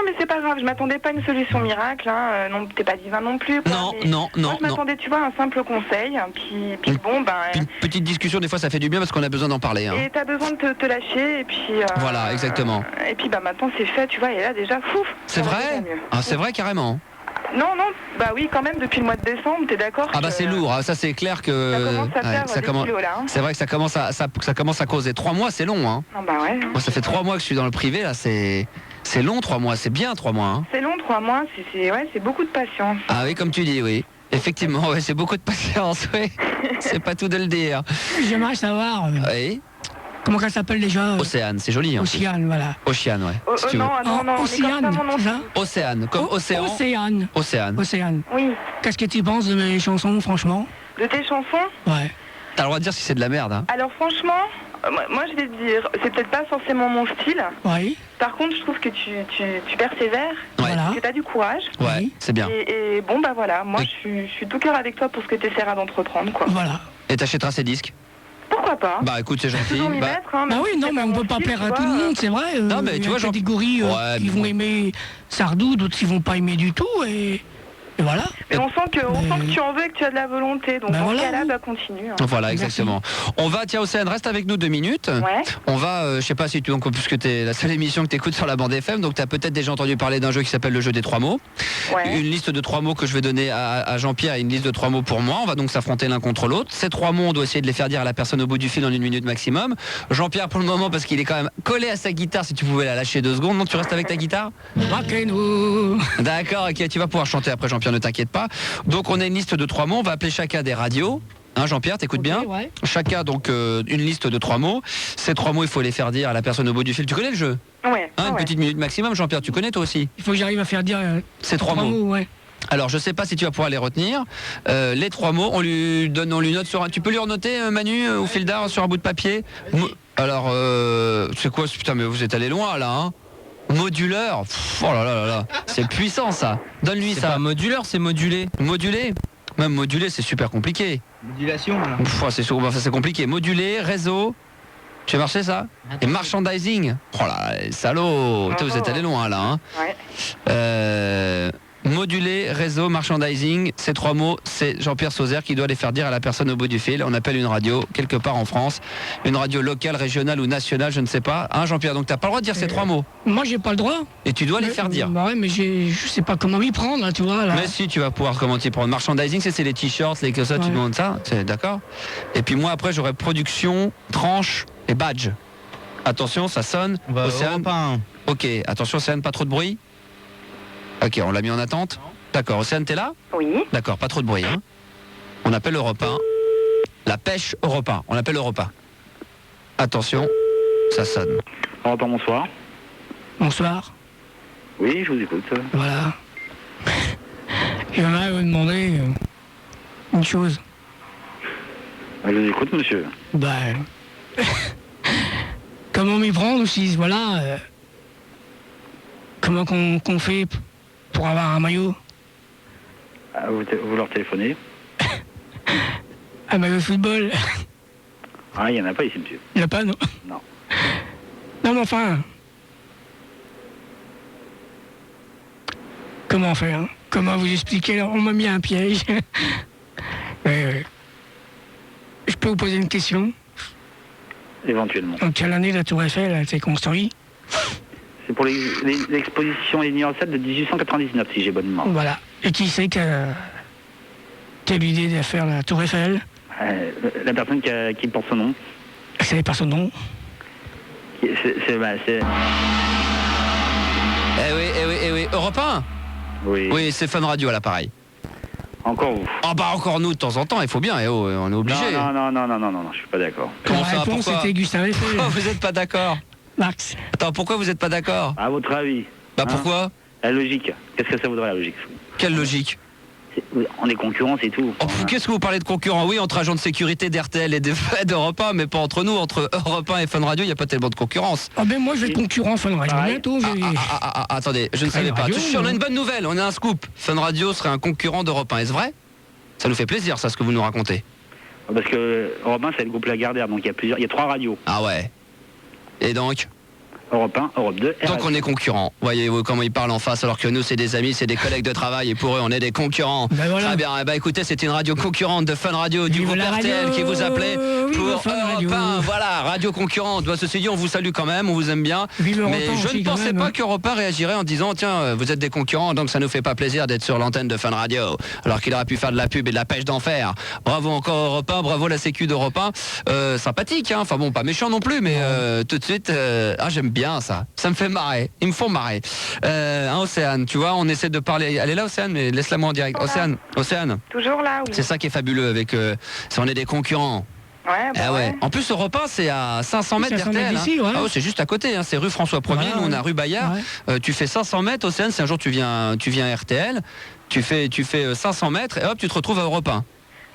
[SPEAKER 2] mais c'est pas grave, je m'attendais pas à une solution miracle. Non, t'es pas divin non plus.
[SPEAKER 1] Non.
[SPEAKER 2] Moi, je m'attendais, tu vois, à un simple conseil. Puis
[SPEAKER 1] une petite discussion, des fois, ça fait du bien parce qu'on a besoin d'en parler.
[SPEAKER 2] Et t'as besoin de te lâcher, et puis.
[SPEAKER 1] Voilà, exactement.
[SPEAKER 2] Et puis, maintenant, c'est fait, tu vois, et là, déjà,
[SPEAKER 1] c'est vrai. C'est vrai, carrément.
[SPEAKER 2] Non, oui, quand même, depuis le mois de décembre, t'es d'accord?
[SPEAKER 1] C'est lourd, ça c'est clair que...
[SPEAKER 2] Ça commence à faire kilos, là.
[SPEAKER 1] C'est vrai que ça commence à causer. 3 mois, c'est long, hein.
[SPEAKER 2] Ouais.
[SPEAKER 1] Moi, ça fait 3 mois que je suis dans le privé, là, c'est long, 3 mois, c'est bien 3 mois. Hein.
[SPEAKER 2] C'est long, 3 mois, c'est beaucoup de patience.
[SPEAKER 1] Ah oui, comme tu dis, oui. Effectivement, c'est beaucoup de patience, oui. C'est pas tout de le dire.
[SPEAKER 4] J'aimerais savoir...
[SPEAKER 1] Oui.
[SPEAKER 4] Comment qu'elle s'appelle déjà
[SPEAKER 1] Océane, c'est joli. Hein,
[SPEAKER 4] Océane, voilà.
[SPEAKER 1] Océane, ouais.
[SPEAKER 2] Oh,
[SPEAKER 1] si tu veux.
[SPEAKER 2] non, non, non,
[SPEAKER 4] Océane, c'est ça?
[SPEAKER 1] Océane, comme océan.
[SPEAKER 4] Océane.
[SPEAKER 1] Océane.
[SPEAKER 4] Océane.
[SPEAKER 2] Oui.
[SPEAKER 4] Qu'est-ce que tu penses de mes chansons, franchement?
[SPEAKER 2] De tes chansons?
[SPEAKER 4] Ouais.
[SPEAKER 1] T'as le droit de dire si c'est de la merde. Hein.
[SPEAKER 2] Alors franchement, moi je vais te dire, c'est peut-être pas forcément mon style.
[SPEAKER 4] Oui.
[SPEAKER 2] Par contre, je trouve que tu persévères,
[SPEAKER 4] Voilà.
[SPEAKER 2] que tu as du courage.
[SPEAKER 1] Ouais,
[SPEAKER 4] Oui.
[SPEAKER 1] c'est bien.
[SPEAKER 2] Et bon, bah voilà, moi je suis tout cœur avec toi pour ce que tu essaieras d'entreprendre, quoi.
[SPEAKER 4] Voilà.
[SPEAKER 1] Et t'achèteras ses disques?
[SPEAKER 2] Pourquoi pas?
[SPEAKER 1] Bah écoute, c'est gentil.
[SPEAKER 2] Toujours m'y
[SPEAKER 1] Bah,
[SPEAKER 2] mettre, hein,
[SPEAKER 4] Bah
[SPEAKER 2] même
[SPEAKER 4] oui,
[SPEAKER 2] si
[SPEAKER 4] non,
[SPEAKER 2] c'est
[SPEAKER 4] mais on
[SPEAKER 2] mon
[SPEAKER 4] peut pas
[SPEAKER 2] style,
[SPEAKER 4] plaire à
[SPEAKER 2] tu
[SPEAKER 4] tout le
[SPEAKER 2] vois.
[SPEAKER 4] monde, c'est vrai.
[SPEAKER 1] Non, mais
[SPEAKER 4] il y
[SPEAKER 1] tu
[SPEAKER 4] a
[SPEAKER 1] vois,
[SPEAKER 4] une
[SPEAKER 1] genre-
[SPEAKER 4] catégorie
[SPEAKER 1] Ouais,
[SPEAKER 4] qui
[SPEAKER 1] mais
[SPEAKER 4] vont
[SPEAKER 1] bon.
[SPEAKER 4] aimer Sardou, d'autres qui vont pas aimer du tout, et voilà.
[SPEAKER 2] Mais on sent que
[SPEAKER 4] Mais-
[SPEAKER 2] tu en veux et que tu as de la volonté, donc
[SPEAKER 4] Bah
[SPEAKER 2] dans
[SPEAKER 4] voilà,
[SPEAKER 2] ce cas-là,
[SPEAKER 4] oui.
[SPEAKER 2] bah continue. hein.
[SPEAKER 1] Voilà,
[SPEAKER 4] Merci.
[SPEAKER 1] exactement. On va, tiens, Océane, reste avec nous 2 minutes.
[SPEAKER 2] Ouais.
[SPEAKER 1] On va, je sais pas si tu, donc, puisque t'es la seule émission que t'écoutes sur la bande FM, donc t'as peut-être déjà entendu parler d'un jeu qui s'appelle le jeu des 3 mots.
[SPEAKER 2] Ouais.
[SPEAKER 1] Une liste de 3 mots que je vais donner à Jean-Pierre et une liste de 3 mots pour moi. On va donc s'affronter l'un contre l'autre. Ces 3 mots, on doit essayer de les faire dire à la personne au bout du fil en 1 minute maximum. Jean-Pierre, pour le moment, parce qu'il est quand même collé à sa guitare, si tu pouvais la lâcher 2 secondes. Non, tu restes avec ta guitare?
[SPEAKER 4] Rock'n'roll.
[SPEAKER 1] D'accord, ok, tu vas pouvoir chanter après, Jean-Pierre, ne t'inquiète pas. Donc on a une liste de 3 mots, on va appeler chacun des radios. Hein, Jean-Pierre, t'écoutes
[SPEAKER 4] Ok,
[SPEAKER 1] bien?
[SPEAKER 4] ouais.
[SPEAKER 1] Chacun donc une liste de 3 mots. Ces 3 mots, il faut les faire dire à la personne au bout du fil. Tu connais le jeu?
[SPEAKER 2] Ouais.
[SPEAKER 1] Hein, une
[SPEAKER 2] ouais.
[SPEAKER 1] petite minute maximum, Jean-Pierre, tu connais toi aussi?
[SPEAKER 4] Il faut que j'arrive à faire dire
[SPEAKER 1] Ces 3 mots.
[SPEAKER 4] ouais.
[SPEAKER 1] Alors je sais pas si tu vas pouvoir les retenir. Les 3 mots, on lui note sur un. Tu peux lui renoter, Manu, au fil d'art, sur un bout de papier? Alors, c'est quoi? Putain, mais vous êtes allé loin là, hein? Moduleur. Pff, oh là là là là. C'est puissant ça. Donne-lui
[SPEAKER 3] C'est
[SPEAKER 1] ça.
[SPEAKER 3] pas moduleur, c'est modulé.
[SPEAKER 1] Modulé. Même modulé, c'est super compliqué.
[SPEAKER 3] Modulation, voilà.
[SPEAKER 1] Pff, c'est compliqué. Modulé, réseau. Tu as marché ça? Et merchandising. Oh là, les salauds. Putain, vous êtes allé loin là, hein?
[SPEAKER 2] Ouais.
[SPEAKER 1] Modulé, réseau, merchandising, ces 3 mots, c'est Jean-Pierre Sauzère qui doit les faire dire à la personne au bout du fil. On appelle une radio, quelque part en France, une radio locale, régionale ou nationale, je ne sais pas. Hein, Jean-Pierre, donc t'as pas le droit de dire ces 3 mots.
[SPEAKER 4] Moi, j'ai pas le droit.
[SPEAKER 1] Et tu dois les faire dire.
[SPEAKER 4] Bah ouais, mais je sais pas comment m'y prendre, là, tu vois. Là.
[SPEAKER 1] Mais si, tu vas pouvoir comment t'y prendre. Merchandising, c'est les t-shirts, les que ça, tu
[SPEAKER 4] Ouais.
[SPEAKER 1] demandes ça, c'est d'accord. Et puis moi, après, j'aurai production, tranche et badge. Attention, ça sonne.
[SPEAKER 3] On va
[SPEAKER 1] Océane.
[SPEAKER 3] Europe 1.
[SPEAKER 1] Ok, attention, Océane, pas trop de bruit. Ok, on l'a mis en attente. D'accord, Océane, t'es là?
[SPEAKER 2] Oui.
[SPEAKER 1] D'accord, pas trop de bruit. Hein. On appelle Europe 1. La pêche Europe 1. On appelle Europe 1. Attention, ça sonne.
[SPEAKER 5] Bonsoir.
[SPEAKER 4] Bonsoir.
[SPEAKER 5] Oui, je vous écoute.
[SPEAKER 4] Voilà. J'aimerais vous demander une chose.
[SPEAKER 5] Je vous écoute, monsieur.
[SPEAKER 4] Bah. Comment m'y prendre aussi, voilà. Comment qu'on fait pour avoir un maillot?
[SPEAKER 5] Ah, vous leur téléphonez?
[SPEAKER 4] Un maillot de football?
[SPEAKER 5] Ah, il n'y en a pas ici, monsieur.
[SPEAKER 4] Il n'y en a pas, non?
[SPEAKER 5] Non.
[SPEAKER 4] Non, mais enfin. Comment faire, hein? Comment vous expliquer? On m'a mis un piège. Je peux vous poser une question?
[SPEAKER 5] Éventuellement.
[SPEAKER 4] En quelle année la Tour Eiffel a été construite?
[SPEAKER 5] C'est pour l'exposition universelle de 1899, si j'ai bonne mémoire.
[SPEAKER 4] Voilà. Et qui c'est qui a eu l'idée de faire la Tour Eiffel?
[SPEAKER 5] La personne qui porte son nom.
[SPEAKER 4] C'est pas son nom.
[SPEAKER 5] C'est
[SPEAKER 1] Eh oui. Europe 1?
[SPEAKER 5] oui.
[SPEAKER 1] Oui, c'est Fun Radio à l'appareil.
[SPEAKER 5] Encore vous.
[SPEAKER 1] Ah bah encore nous de temps en temps, il faut bien, on est obligé.
[SPEAKER 5] Non, je suis pas d'accord.
[SPEAKER 1] Comment
[SPEAKER 4] La
[SPEAKER 1] ça,
[SPEAKER 4] réponse
[SPEAKER 1] pourquoi?
[SPEAKER 4] c'était Gustave Eiffel.
[SPEAKER 1] Pourquoi vous êtes pas d'accord?
[SPEAKER 4] Max.
[SPEAKER 1] Attends, pourquoi vous êtes pas d'accord?
[SPEAKER 5] À votre avis.
[SPEAKER 1] Bah
[SPEAKER 5] hein,
[SPEAKER 1] pourquoi?
[SPEAKER 5] La logique. Qu'est-ce que ça voudrait, la logique?
[SPEAKER 1] Quelle logique?
[SPEAKER 5] On est concurrents, c'est tout.
[SPEAKER 1] Oh, qu'est-ce que vous parlez de concurrents? Oui, entre agents de sécurité d'RTL et d'Europe 1, mais pas entre nous. Entre Europe 1 et Fun Radio, il n'y a pas tellement de concurrence.
[SPEAKER 4] Ah ben moi je vais être concurrent Fun Radio
[SPEAKER 5] Pareil.
[SPEAKER 4] bientôt.
[SPEAKER 1] Attendez, je ne
[SPEAKER 4] Fun
[SPEAKER 1] savais pas.
[SPEAKER 4] Radio,
[SPEAKER 1] On a une bonne nouvelle, on a un scoop. Fun Radio serait un concurrent d'Europe 1, est-ce vrai? Ça nous fait plaisir, ça, ce que vous nous racontez.
[SPEAKER 5] Parce que Europe 1, c'est le groupe Lagardère, donc il y a 3 radios.
[SPEAKER 1] Ah ouais. Et donc?
[SPEAKER 5] Europe 1, Europe 2,
[SPEAKER 1] Donc on est concurrents. Voyez-vous comment ils parlent en face, alors que nous c'est des amis, c'est des collègues de travail et pour eux on est des concurrents.
[SPEAKER 4] Ben voilà.
[SPEAKER 1] Très bien, eh ben, écoutez, c'est une radio concurrente de Fun Radio du
[SPEAKER 4] Vive
[SPEAKER 1] groupe
[SPEAKER 4] la
[SPEAKER 1] RTL
[SPEAKER 4] radio,
[SPEAKER 1] qui vous appelait
[SPEAKER 4] vive
[SPEAKER 1] pour
[SPEAKER 4] Fun
[SPEAKER 1] Europe
[SPEAKER 4] Radio.
[SPEAKER 1] 1. Voilà, radio concurrente. Bah, ceci dit, on vous salue quand même, on vous aime bien.
[SPEAKER 4] Vive Europe
[SPEAKER 1] Mais
[SPEAKER 4] 1
[SPEAKER 1] je
[SPEAKER 4] aussi,
[SPEAKER 1] ne
[SPEAKER 4] quand
[SPEAKER 1] pensais
[SPEAKER 4] même,
[SPEAKER 1] pas
[SPEAKER 4] hein.
[SPEAKER 1] qu'Europe 1 réagirait en disant tiens, vous êtes des concurrents, donc ça nous fait pas plaisir d'être sur l'antenne de Fun Radio. Alors qu'il aurait pu faire de la pub et de la pêche d'enfer. Bravo encore Europe 1, bravo la sécu d'Europe 1. Sympathique, hein. Enfin bon, pas méchant non plus, mais tout de suite, j'aime bien ça. Ça me fait marrer. Ils me font marrer. Océane, tu vois, on essaie de parler. Elle est là, Océane, mais laisse-la moi en direct.
[SPEAKER 2] Voilà.
[SPEAKER 1] Océane,
[SPEAKER 2] Toujours là, oui.
[SPEAKER 1] c'est ça qui est fabuleux avec. Si on est des concurrents.
[SPEAKER 2] Ouais, bah
[SPEAKER 1] Ah ouais.
[SPEAKER 2] ouais.
[SPEAKER 1] En plus, Europe 1, c'est à 500 mètres
[SPEAKER 4] 500
[SPEAKER 1] d'RTL.
[SPEAKER 4] mètres d'ici, ouais.
[SPEAKER 1] Ah ouais, c'est juste à côté. Hein. C'est rue François 1er.
[SPEAKER 4] Ouais,
[SPEAKER 1] Nous, on
[SPEAKER 4] ouais.
[SPEAKER 1] a rue Bayard.
[SPEAKER 4] Ouais.
[SPEAKER 1] Tu fais 500 mètres, Océane. Si un jour tu viens à RTL, tu fais 500 mètres et hop, tu te retrouves à Europe 1.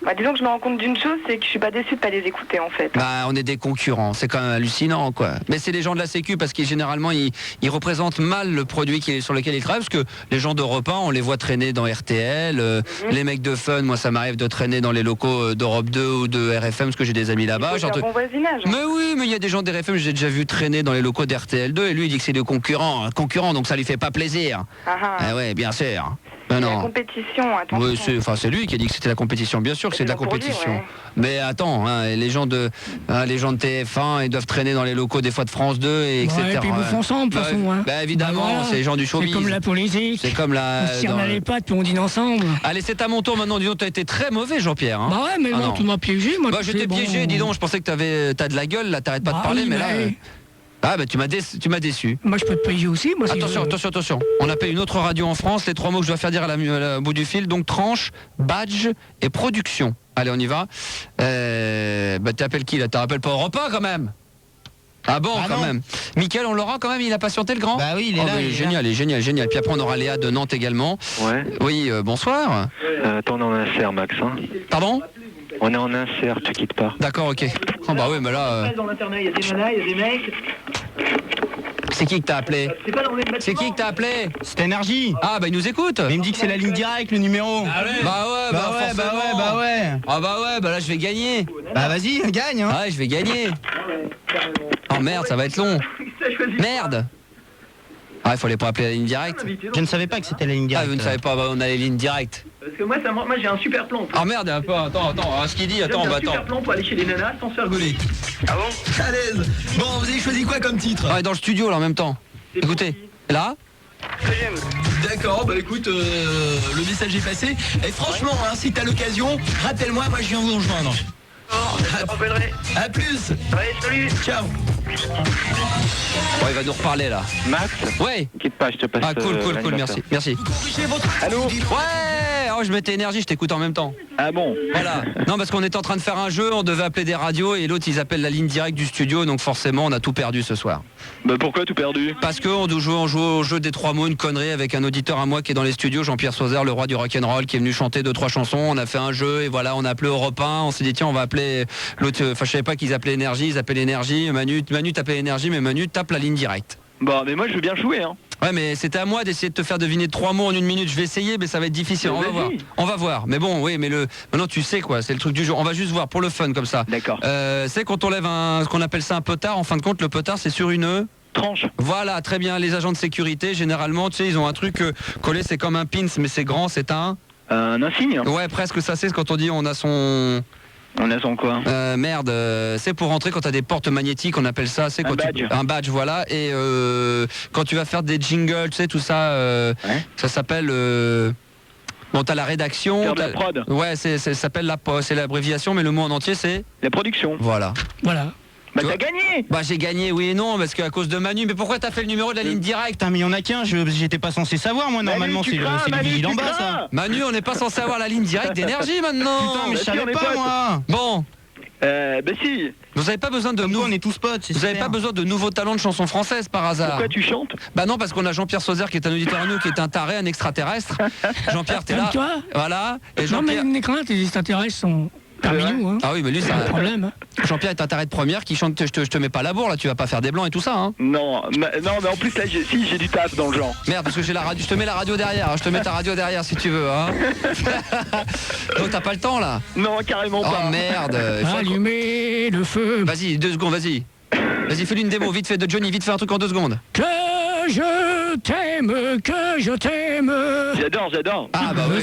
[SPEAKER 2] Bah, disons que je me rends compte d'une chose, c'est que je suis pas déçue de pas les écouter en fait.
[SPEAKER 1] Bah, on est des concurrents, c'est quand même hallucinant, quoi. Mais c'est les gens de la Sécu parce qu'ils généralement ils représentent mal le produit sur lequel ils travaillent, parce que les gens d'Europe 1, on les voit traîner dans RTL, les mecs de Fun, moi ça m'arrive de traîner dans les locaux d'Europe 2 ou de RFM parce que j'ai des amis là-bas.
[SPEAKER 2] C'est un bon voisinage.
[SPEAKER 1] Mais oui, mais il y a des gens d'RFM, j'ai déjà vu traîner dans les locaux d'RTL 2 et lui il dit que c'est des concurrents, donc ça lui fait pas plaisir. Ah ouais, bien sûr.
[SPEAKER 2] La compétition, attention.
[SPEAKER 1] Oui, c'est lui qui a dit que c'était la compétition. Bien sûr que c'est de la compétition.
[SPEAKER 2] Ouais.
[SPEAKER 1] Mais attends, hein, les gens de TF1, ils doivent traîner dans les locaux des fois de France 2 et etc.
[SPEAKER 4] Ouais, et puis ils bouffent ensemble, de toute façon. Hein.
[SPEAKER 1] Bah, évidemment,
[SPEAKER 4] Bah, voilà.
[SPEAKER 1] c'est les gens du showbiz.
[SPEAKER 4] C'est comme la politique.
[SPEAKER 1] C'est comme la.
[SPEAKER 4] On se tire dans les pattes puis on dîne ensemble.
[SPEAKER 1] Allez, c'est à mon tour maintenant. Dis donc, t'as été très mauvais, Jean-Pierre. Hein.
[SPEAKER 4] Bah ouais, mais
[SPEAKER 1] non,
[SPEAKER 4] tu m'as piégé. Moi,
[SPEAKER 1] bah, je t'ai piégé, dis donc. Je pensais que t'as de la gueule, là, t'arrêtes pas de parler,
[SPEAKER 4] oui,
[SPEAKER 1] mais là. Ah bah tu m'as déçu.
[SPEAKER 4] Moi je peux te payer aussi. Moi,
[SPEAKER 1] Attention. On appelle une autre radio en France. Les 3 mots que je dois faire dire au bout du fil. Donc tranche, badge et production. Allez, on y va. Bah t'appelles qui là? T'en rappelles pas Europe 1 quand même? Ah bon, quand même. Mickaël, on l'aura quand même, il a patienté le grand?
[SPEAKER 3] Bah oui, il est là.
[SPEAKER 1] Génial. Puis après on aura Léa de Nantes également.
[SPEAKER 6] Ouais.
[SPEAKER 1] Oui, bonsoir.
[SPEAKER 6] Attends, on est en insert, Max. Hein.
[SPEAKER 1] Pardon?
[SPEAKER 6] On est en insert, tu quittes pas.
[SPEAKER 1] D'accord, ok. Oh bah oui, mais là...
[SPEAKER 3] Dans l'internet, il y a des nanas, il y a des mecs.
[SPEAKER 1] C'est qui que t'as appelé? C'est qui que t'as appelé?
[SPEAKER 3] C'est énergie.
[SPEAKER 1] Ah bah il nous écoute.
[SPEAKER 3] Mais il me dit que c'est la ligne directe, le numéro.
[SPEAKER 1] Bah ouais, forcément. Ah bah ouais, bah là je vais gagner.
[SPEAKER 3] Bah vas-y, gagne. Hein.
[SPEAKER 1] Ah ouais, je vais gagner. Oh merde, ça va être long. Merde. Ah, il fallait pas appeler la ligne directe.
[SPEAKER 3] Je ne savais pas que c'était la ligne
[SPEAKER 1] Ah,
[SPEAKER 3] directe.
[SPEAKER 1] vous ne savez pas, bah, on a les lignes directes.
[SPEAKER 7] Parce que moi j'ai un super plan.
[SPEAKER 1] Ah merde, attends, ce qu'il dit,
[SPEAKER 7] J'ai un super plan pour aller chez les nanas sans se faire gauler.
[SPEAKER 1] Ah bon?
[SPEAKER 3] À l'aise. Bon, vous avez choisi quoi comme titre?
[SPEAKER 1] Ouais, dans le studio là en même temps. Écoutez, là.
[SPEAKER 3] D'accord, bah écoute, le message est passé. Et franchement, hein, si t'as l'occasion, rappelle-moi, moi je viens vous rejoindre. A plus.
[SPEAKER 7] Ouais, salut.
[SPEAKER 3] Ciao.
[SPEAKER 1] Bon, il va nous reparler là.
[SPEAKER 6] Max,
[SPEAKER 1] Ouais.
[SPEAKER 6] quitte pas, je te passe.
[SPEAKER 1] Ah cool, merci.
[SPEAKER 6] Allô?
[SPEAKER 1] Ouais. Oh, je mettais énergie, je t'écoute en même temps.
[SPEAKER 6] Ah bon?
[SPEAKER 1] Voilà. Non, parce qu'on était en train de faire un jeu, on devait appeler des radios et l'autre ils appellent la ligne directe du studio, donc forcément on a tout perdu ce soir.
[SPEAKER 6] Bah pourquoi tout perdu?
[SPEAKER 1] Parce qu'on joue au jeu des 3 mots, une connerie avec un auditeur à moi qui est dans les studios, Jean-Pierre Sauzère, le roi du rock'n'roll, qui est venu chanter 2-3 chansons. On a fait un jeu et voilà, on a appelé Europe 1, on s'est dit tiens on va appeler l'autre, enfin je savais pas qu'ils appelaient Énergie, ils appelaient Énergie, Manu t'appelait Énergie, mais Manu tape la ligne directe.
[SPEAKER 6] Bon, mais moi je veux bien jouer, hein.
[SPEAKER 1] Ouais, mais c'était à moi d'essayer de te faire deviner 3 mots en 1 minute. Je vais essayer, mais ça va être difficile. On va voir. Mais bon, oui, mais maintenant tu sais quoi, c'est le truc du jour. On va juste voir pour le fun comme ça.
[SPEAKER 6] D'accord.
[SPEAKER 1] C'est quand on lève ce qu'on appelle ça un potard. En fin de compte, le potard c'est sur une
[SPEAKER 6] tranche.
[SPEAKER 1] Voilà, très bien. Les agents de sécurité, généralement, tu sais, ils ont un truc collé, c'est comme un pins, mais c'est grand, c'est un
[SPEAKER 6] insigne.
[SPEAKER 1] Ouais, presque. Ça, c'est quand on dit on a son.
[SPEAKER 6] On a son quoi?
[SPEAKER 1] Merde, c'est pour rentrer quand t'as des portes magnétiques, on appelle ça, c'est
[SPEAKER 6] un badge.
[SPEAKER 1] Un badge, voilà. Et quand tu vas faire des jingles, tu sais, tout ça, ça s'appelle. Bon, t'as la rédaction.
[SPEAKER 6] Faire de la prod.
[SPEAKER 1] Ouais, ça s'appelle c'est l'abréviation, mais le mot en entier c'est.
[SPEAKER 6] La production.
[SPEAKER 1] Voilà.
[SPEAKER 6] Bah t'as gagné.
[SPEAKER 1] Bah j'ai gagné, oui et non, parce qu'à cause de Manu. Mais pourquoi t'as fait le numéro de la ligne directe?
[SPEAKER 3] Putain, mais il y en a qu'un, j'étais pas censé savoir, moi, normalement, c'est le vigilant bas, ça.
[SPEAKER 1] Manu, on n'est pas censé avoir la ligne directe d'énergie maintenant.
[SPEAKER 3] Putain, mais je
[SPEAKER 6] Bah,
[SPEAKER 3] savais
[SPEAKER 6] on est
[SPEAKER 3] pas,
[SPEAKER 6] potes.
[SPEAKER 3] moi.
[SPEAKER 1] Bon.
[SPEAKER 6] Bah si.
[SPEAKER 1] Vous avez pas besoin de
[SPEAKER 3] Nous, on est tous potes, c'est
[SPEAKER 1] Vous avez
[SPEAKER 3] super.
[SPEAKER 1] pas besoin de nouveaux talents de chansons françaises par hasard?
[SPEAKER 6] Pourquoi tu chantes?
[SPEAKER 1] Bah non, parce qu'on a Jean-Pierre Sauzère qui est un auditeur à nous, qui est un taré, un extraterrestre. Jean-Pierre, t'es là.
[SPEAKER 4] Toi
[SPEAKER 1] Voilà. Et
[SPEAKER 4] Non, mais
[SPEAKER 1] Jean-Pierre.
[SPEAKER 4] les craintes, les extraterrestres sont parmi nous. Hein.
[SPEAKER 1] Ah oui, mais lui, c'est
[SPEAKER 4] Pas de problème. Hein.
[SPEAKER 1] Jean-Pierre est un taré de première qui chante je te mets pas la bourre, là, tu vas pas faire des blancs et tout ça, hein.
[SPEAKER 6] Non, mais en plus là, j'ai du taf dans le genre.
[SPEAKER 1] Merde, parce que j'ai la radio, je te mets la radio derrière, je te mets ta radio derrière si tu veux, hein. Donc t'as pas le temps là?
[SPEAKER 6] Non, carrément pas.
[SPEAKER 1] Oh merde.
[SPEAKER 4] Allumez le feu.
[SPEAKER 1] Vas-y, 2 secondes, vas-y. Vas-y, fais-lui une démo, vite fait, de Johnny, vite fait un truc en 2 secondes.
[SPEAKER 4] Que je t'aime.
[SPEAKER 6] J'adore.
[SPEAKER 1] Ah bah oui.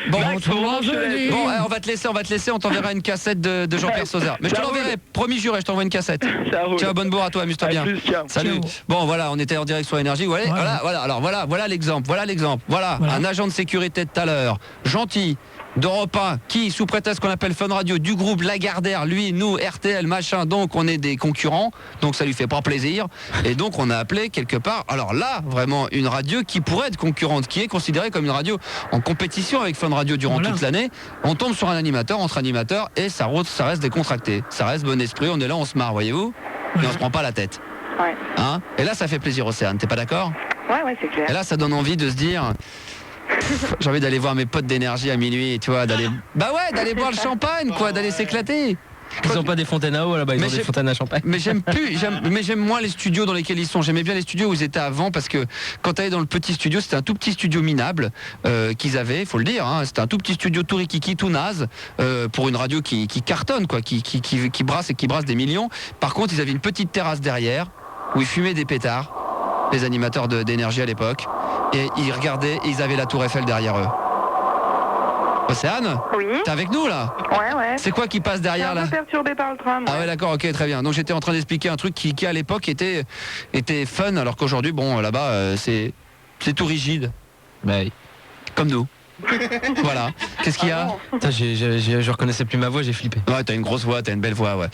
[SPEAKER 1] Bon,
[SPEAKER 4] Bon,
[SPEAKER 1] on va te laisser, on t'enverra une cassette de Jean-Pierre Sauzère. Mais je te l'enverrai, promis juré, je t'envoie une cassette.
[SPEAKER 6] Ça roule.
[SPEAKER 1] Ciao, bonne bourre à toi, amuse-toi
[SPEAKER 6] À
[SPEAKER 1] bien.
[SPEAKER 6] plus, ciao.
[SPEAKER 1] Salut.
[SPEAKER 4] Ciao.
[SPEAKER 1] Bon, voilà, on était en direct sur Énergie. Voilà l'exemple. Voilà, un agent de sécurité de tout à l'heure, gentil, d'Europe 1, qui, sous prétexte qu'on appelle Fun Radio, du groupe Lagardère, lui, nous, RTL, machin, donc on est des concurrents, donc ça lui fait pas plaisir. Et donc on a appelé quelque part, alors là, vraiment, une radio qui pourrait être concurrente. concurrente, qui est considérée comme une radio en compétition avec Fun Radio durant toute l'année. On tombe sur un animateur, entre animateurs, et ça reste décontracté. Ça reste bon esprit, on est là, on se marre, voyez-vous, mais on se prend pas la tête.
[SPEAKER 2] Ouais.
[SPEAKER 1] Hein, et là, ça fait plaisir, Océane, t'es pas d'accord?
[SPEAKER 2] Ouais, c'est clair.
[SPEAKER 1] Et là, ça donne envie de se dire... J'ai envie d'aller voir mes potes d'énergie à minuit, tu vois, d'aller boire le champagne, quoi, d'aller s'éclater.
[SPEAKER 3] Ils ont pas des fontaines à eau là-bas, ils ont des fontaines à champagne.
[SPEAKER 1] Mais j'aime moins les studios dans lesquels ils sont. J'aimais bien les studios où ils étaient avant, parce que quand tu allais dans le petit studio, c'était un tout petit studio minable qu'ils avaient, faut le dire, hein, c'était un tout petit studio tout rikiki, tout naze, pour une radio qui cartonne, quoi, qui brasse et qui brasse des millions. Par contre, ils avaient une petite terrasse derrière où ils fumaient des pétards, les animateurs d'énergie à l'époque, et ils regardaient et ils avaient la Tour Eiffel derrière eux. Océane ?
[SPEAKER 2] Oui.
[SPEAKER 1] T'es avec nous là ?
[SPEAKER 2] Ouais.
[SPEAKER 1] C'est quoi qui passe derrière là ?
[SPEAKER 2] Je suis un peu perturbé par le tram.
[SPEAKER 1] Ah ouais, d'accord, ok, très bien. Donc j'étais en train d'expliquer un truc qui à l'époque était fun, alors qu'aujourd'hui, bon, là-bas, c'est tout rigide. Comme nous. Voilà. Qu'est-ce qu'il y a ?
[SPEAKER 3] Putain, je reconnaissais plus ma voix, j'ai flippé.
[SPEAKER 1] Ouais, t'as une grosse voix, t'as une belle voix, ouais.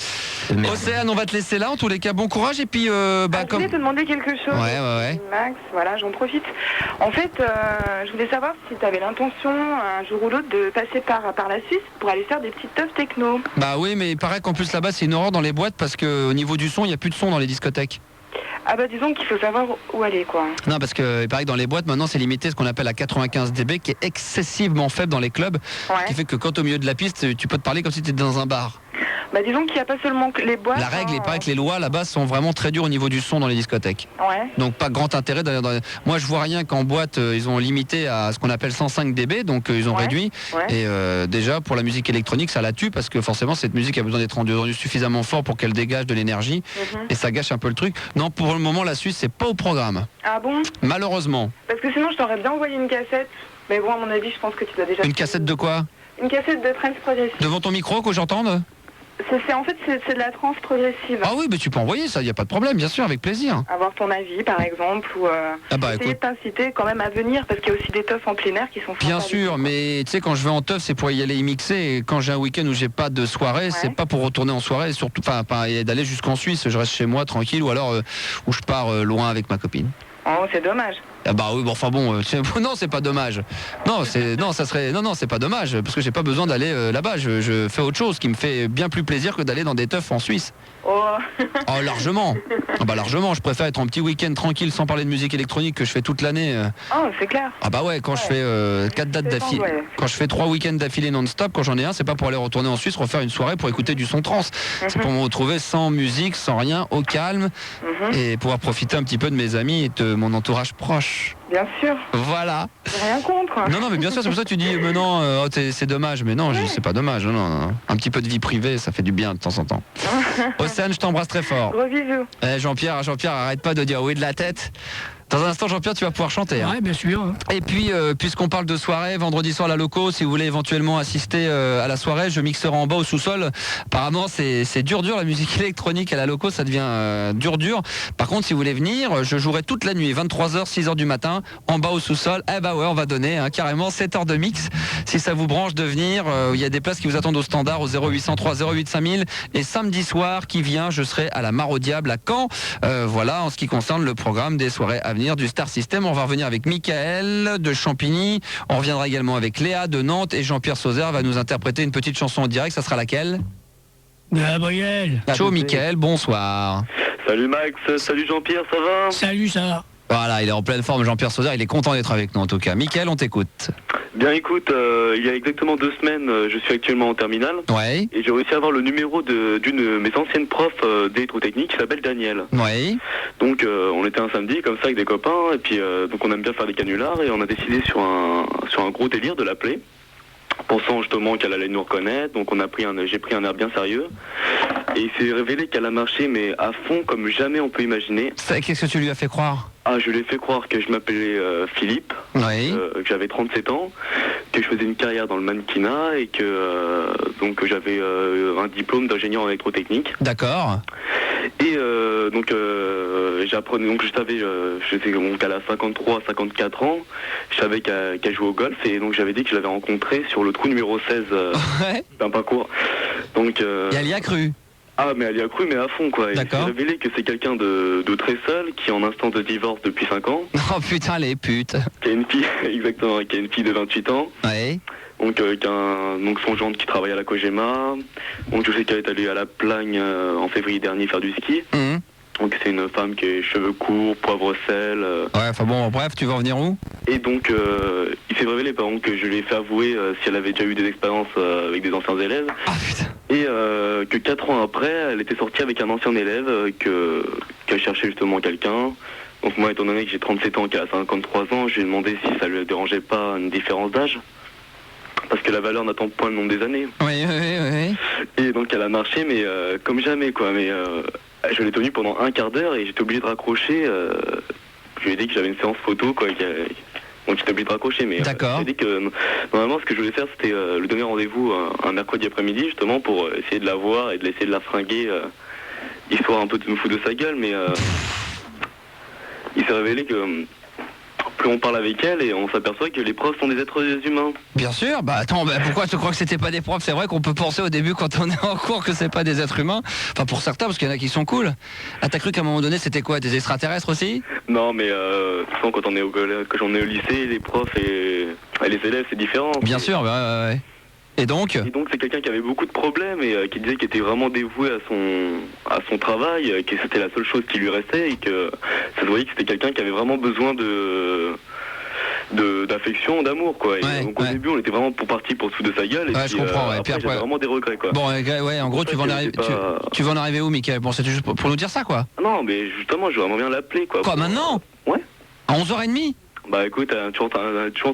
[SPEAKER 1] Océane, on va te laisser là, en tous les cas, bon courage, et puis
[SPEAKER 2] je voulais te demander quelque chose.
[SPEAKER 1] Ouais.
[SPEAKER 2] Max, voilà, j'en profite. En fait, je voulais savoir si tu avais l'intention, un jour ou l'autre, de passer par la Suisse pour aller faire des petites teufs techno.
[SPEAKER 1] Bah oui, mais il paraît qu'en plus là-bas, c'est une horreur dans les boîtes, parce qu'au niveau du son, il n'y a plus de son dans les discothèques.
[SPEAKER 2] Ah bah disons qu'il faut savoir où aller, quoi.
[SPEAKER 1] Non, parce que il paraît que dans les boîtes maintenant c'est limité ce qu'on appelle à 95 dB, qui est excessivement faible dans les clubs, qui fait que quand au milieu de la piste tu peux te parler comme si tu étais dans un bar.
[SPEAKER 2] Bah disons qu'il n'y a pas seulement que les boîtes.
[SPEAKER 1] La règle, il paraît que les lois là-bas sont vraiment très dures au niveau du son dans les discothèques.
[SPEAKER 2] Ouais.
[SPEAKER 1] Donc pas grand intérêt d'aller dans... Moi je vois rien qu'en boîte ils ont limité à ce qu'on appelle 105 dB, donc ils ont réduit. Et déjà pour la musique électronique ça la tue, parce que forcément cette musique a besoin d'être rendue suffisamment fort pour qu'elle dégage de l'énergie, et ça gâche un peu le truc. Non, pour le moment la Suisse c'est pas au programme.
[SPEAKER 2] Ah bon ?
[SPEAKER 1] Malheureusement.
[SPEAKER 2] Parce que sinon je t'aurais bien envoyé une cassette, mais bon à mon avis je pense que tu dois déjà...
[SPEAKER 1] Une cassette de quoi ?
[SPEAKER 2] Une cassette de trance progressive.
[SPEAKER 1] Devant ton micro que j'entende ?
[SPEAKER 2] En fait, c'est de la trance progressive.
[SPEAKER 1] Ah oui, mais tu peux envoyer ça, il n'y a pas de problème, bien sûr, avec plaisir.
[SPEAKER 2] Avoir ton avis, par exemple, ou essayer de t'inciter quand même à venir, parce qu'il y a aussi des teufs en plein air qui sont...
[SPEAKER 1] Bien sûr, mais tu sais, quand je vais en teuf, c'est pour y aller y mixer, et quand j'ai un week-end où j'ai pas de soirée, c'est pas pour retourner en soirée, surtout pas d'aller jusqu'en Suisse, je reste chez moi tranquille, ou alors où je pars loin avec ma copine.
[SPEAKER 2] Oh, c'est dommage.
[SPEAKER 1] Ah bah oui, bon, enfin bon, non, c'est pas dommage. Non, c'est pas dommage, parce que j'ai pas besoin d'aller là-bas. Je fais autre chose qui me fait bien plus plaisir que d'aller dans des teufs en Suisse.
[SPEAKER 2] Oh.
[SPEAKER 1] Oh, largement. Ah bah largement, je préfère être en petit week-end tranquille sans parler de musique électronique que je fais toute l'année.
[SPEAKER 2] Oh, c'est clair.
[SPEAKER 1] Ah bah ouais, quand je fais 4 dates d'affilée, quand je fais 3 week-ends d'affilée non-stop, quand j'en ai un, c'est pas pour aller retourner en Suisse refaire une soirée pour écouter du son trans. C'est pour me retrouver sans musique, sans rien, au calme, et pouvoir profiter un petit peu de mes amis et de mon entourage proche.
[SPEAKER 2] Bien sûr.
[SPEAKER 1] Voilà.
[SPEAKER 2] Rien contre.
[SPEAKER 1] Non, mais bien sûr, c'est pour ça que tu dis, mais non, c'est dommage. Mais non, c'est pas dommage. Non. Un petit peu de vie privée, ça fait du bien de temps en temps. Océane, je t'embrasse très fort.
[SPEAKER 2] Gros bisous.
[SPEAKER 1] Jean-Pierre, arrête pas de dire oui de la tête. Dans un instant, Jean-Pierre, tu vas pouvoir chanter.
[SPEAKER 4] Ouais, bien sûr.
[SPEAKER 1] Et puis, puisqu'on parle de soirée, vendredi soir, la Loco, si vous voulez éventuellement assister à la soirée, je mixerai en bas au sous-sol. Apparemment, c'est dur, la musique électronique à la Loco, ça devient dur. Par contre, si vous voulez venir, je jouerai toute la nuit, 23h, 6h du matin, en bas au sous-sol. Eh bah ouais, on va donner carrément 7 heures de mix. Si ça vous branche de venir, il y a des places qui vous attendent au standard, au 0803 08 5000. Et samedi soir qui vient, je serai à la Mare au Diable à Caen. Voilà, en ce qui concerne le programme des soirées à venir du Star System. On va revenir avec Michael de Champigny. On reviendra également avec Léa de Nantes, et Jean-Pierre Sauzère va nous interpréter une petite chanson en direct. Ça sera laquelle ?
[SPEAKER 4] Gabriel.
[SPEAKER 1] Ciao Michael, bonsoir.
[SPEAKER 6] Salut Max, salut Jean-Pierre, ça va ?
[SPEAKER 4] Salut, ça va.
[SPEAKER 1] Voilà, il est en pleine forme, Jean-Pierre Sauzère, il est content d'être avec nous en tout cas. Michael, on t'écoute.
[SPEAKER 6] Bien écoute, il y a exactement 2 semaines, je suis actuellement en terminale.
[SPEAKER 1] Ouais.
[SPEAKER 6] Et j'ai réussi à avoir le numéro d'une de mes anciennes profs d'électrotechnique qui s'appelle Daniel.
[SPEAKER 1] Ouais.
[SPEAKER 6] Donc on était un samedi comme ça avec des copains, et puis donc on aime bien faire des canulars, et on a décidé sur un gros délire de l'appeler, pensant justement qu'elle allait nous reconnaître. Donc j'ai pris un air bien sérieux, et il s'est révélé qu'elle a marché mais à fond comme jamais on peut imaginer.
[SPEAKER 1] Qu'est-ce que tu lui as fait croire ?
[SPEAKER 6] Ah, je lui ai fait croire que je m'appelais Philippe, que j'avais 37 ans, que je faisais une carrière dans le mannequinat, et que donc j'avais un diplôme d'ingénieur en électrotechnique.
[SPEAKER 1] D'accord.
[SPEAKER 6] Et j'apprenais, donc je savais, qu'elle a 53, 54 ans, je savais qu'elle jouait au golf, et donc j'avais dit que je l'avais rencontrée sur le trou numéro 16 d'un parcours. Donc,
[SPEAKER 1] et elle y a cru.
[SPEAKER 6] Ah, mais elle y a cru, mais à fond, quoi. Il s'est
[SPEAKER 1] D'accord.
[SPEAKER 6] révélé que c'est quelqu'un de très seul, qui est en instance de divorce depuis 5 ans,
[SPEAKER 1] Oh putain, les putes.
[SPEAKER 6] qui a une fille, exactement, qui a une fille de 28 ans,
[SPEAKER 1] Ouais.
[SPEAKER 6] donc, donc son gendre qui travaille à la Kojima, donc je sais qu'elle est allée à la Plagne en février dernier faire du ski,
[SPEAKER 1] Mhm.
[SPEAKER 6] donc c'est une femme qui a cheveux courts, poivre sel,
[SPEAKER 1] Ouais, enfin bon, bref, tu vas en venir où?
[SPEAKER 6] et donc il s'est révélé par exemple que je lui ai fait avouer si elle avait déjà eu des expériences avec des anciens élèves,
[SPEAKER 1] Ah putain.
[SPEAKER 6] et que 4 ans après, elle était sortie avec un ancien élève qu'elle cherchait justement quelqu'un. Donc moi, étant donné que j'ai 37 ans, qu'elle a 53 ans, je lui ai demandé si ça lui dérangeait pas une différence d'âge, parce que la valeur n'attend point le nombre des années.
[SPEAKER 1] Oui, oui, oui.
[SPEAKER 6] Et donc elle a marché, mais comme jamais, quoi. Mais je l'ai tenue pendant un quart d'heure et j'étais obligé de raccrocher. Je lui ai dit que j'avais une séance photo, quoi. Donc j'étais obligé de raccrocher, mais
[SPEAKER 1] D'accord.
[SPEAKER 6] j'ai dit que normalement ce que je voulais faire, c'était lui donner rendez-vous un mercredi après-midi, justement, pour essayer de la voir et de l'essayer de la fringuer, histoire un peu de me foutre de sa gueule, mais il s'est révélé que plus on parle avec elle et on s'aperçoit que les profs sont des êtres humains.
[SPEAKER 1] Bien sûr, bah attends, bah pourquoi tu crois que c'était pas des profs? C'est vrai qu'on peut penser au début quand on est en cours que c'est pas des êtres humains. Enfin pour certains, parce qu'il y en a qui sont cool. Ah t'as cru qu'à un moment donné c'était quoi, des extraterrestres aussi?
[SPEAKER 6] Non, mais souvent quand on est quand on est au lycée, les profs et les élèves, c'est différent.
[SPEAKER 1] Bien sûr, bah, ouais. Et donc?
[SPEAKER 6] Et donc c'est quelqu'un qui avait beaucoup de problèmes et qui disait qu'il était vraiment dévoué à son travail, que c'était la seule chose qui lui restait et que ça se voyait que c'était quelqu'un qui avait vraiment besoin d'affection, d'amour, quoi. Et
[SPEAKER 1] Ouais,
[SPEAKER 6] donc au
[SPEAKER 1] ouais.
[SPEAKER 6] début on était vraiment parti pour se foutre de sa gueule et
[SPEAKER 1] Ouais,
[SPEAKER 6] puis,
[SPEAKER 1] je comprends, ouais.
[SPEAKER 6] après,
[SPEAKER 1] Puis
[SPEAKER 6] j'avais
[SPEAKER 1] après-
[SPEAKER 6] vraiment des regrets, quoi.
[SPEAKER 1] Bon, ouais, en gros tu vas en arriver, tu vas en arriver où, Mickaël? Bon, c'était juste pour nous dire ça, quoi.
[SPEAKER 6] Non, mais justement, je veux vraiment bien l'appeler, quoi.
[SPEAKER 1] Quoi, maintenant?
[SPEAKER 6] Ouais.
[SPEAKER 1] À 11h30?
[SPEAKER 6] Bah écoute, tu es en train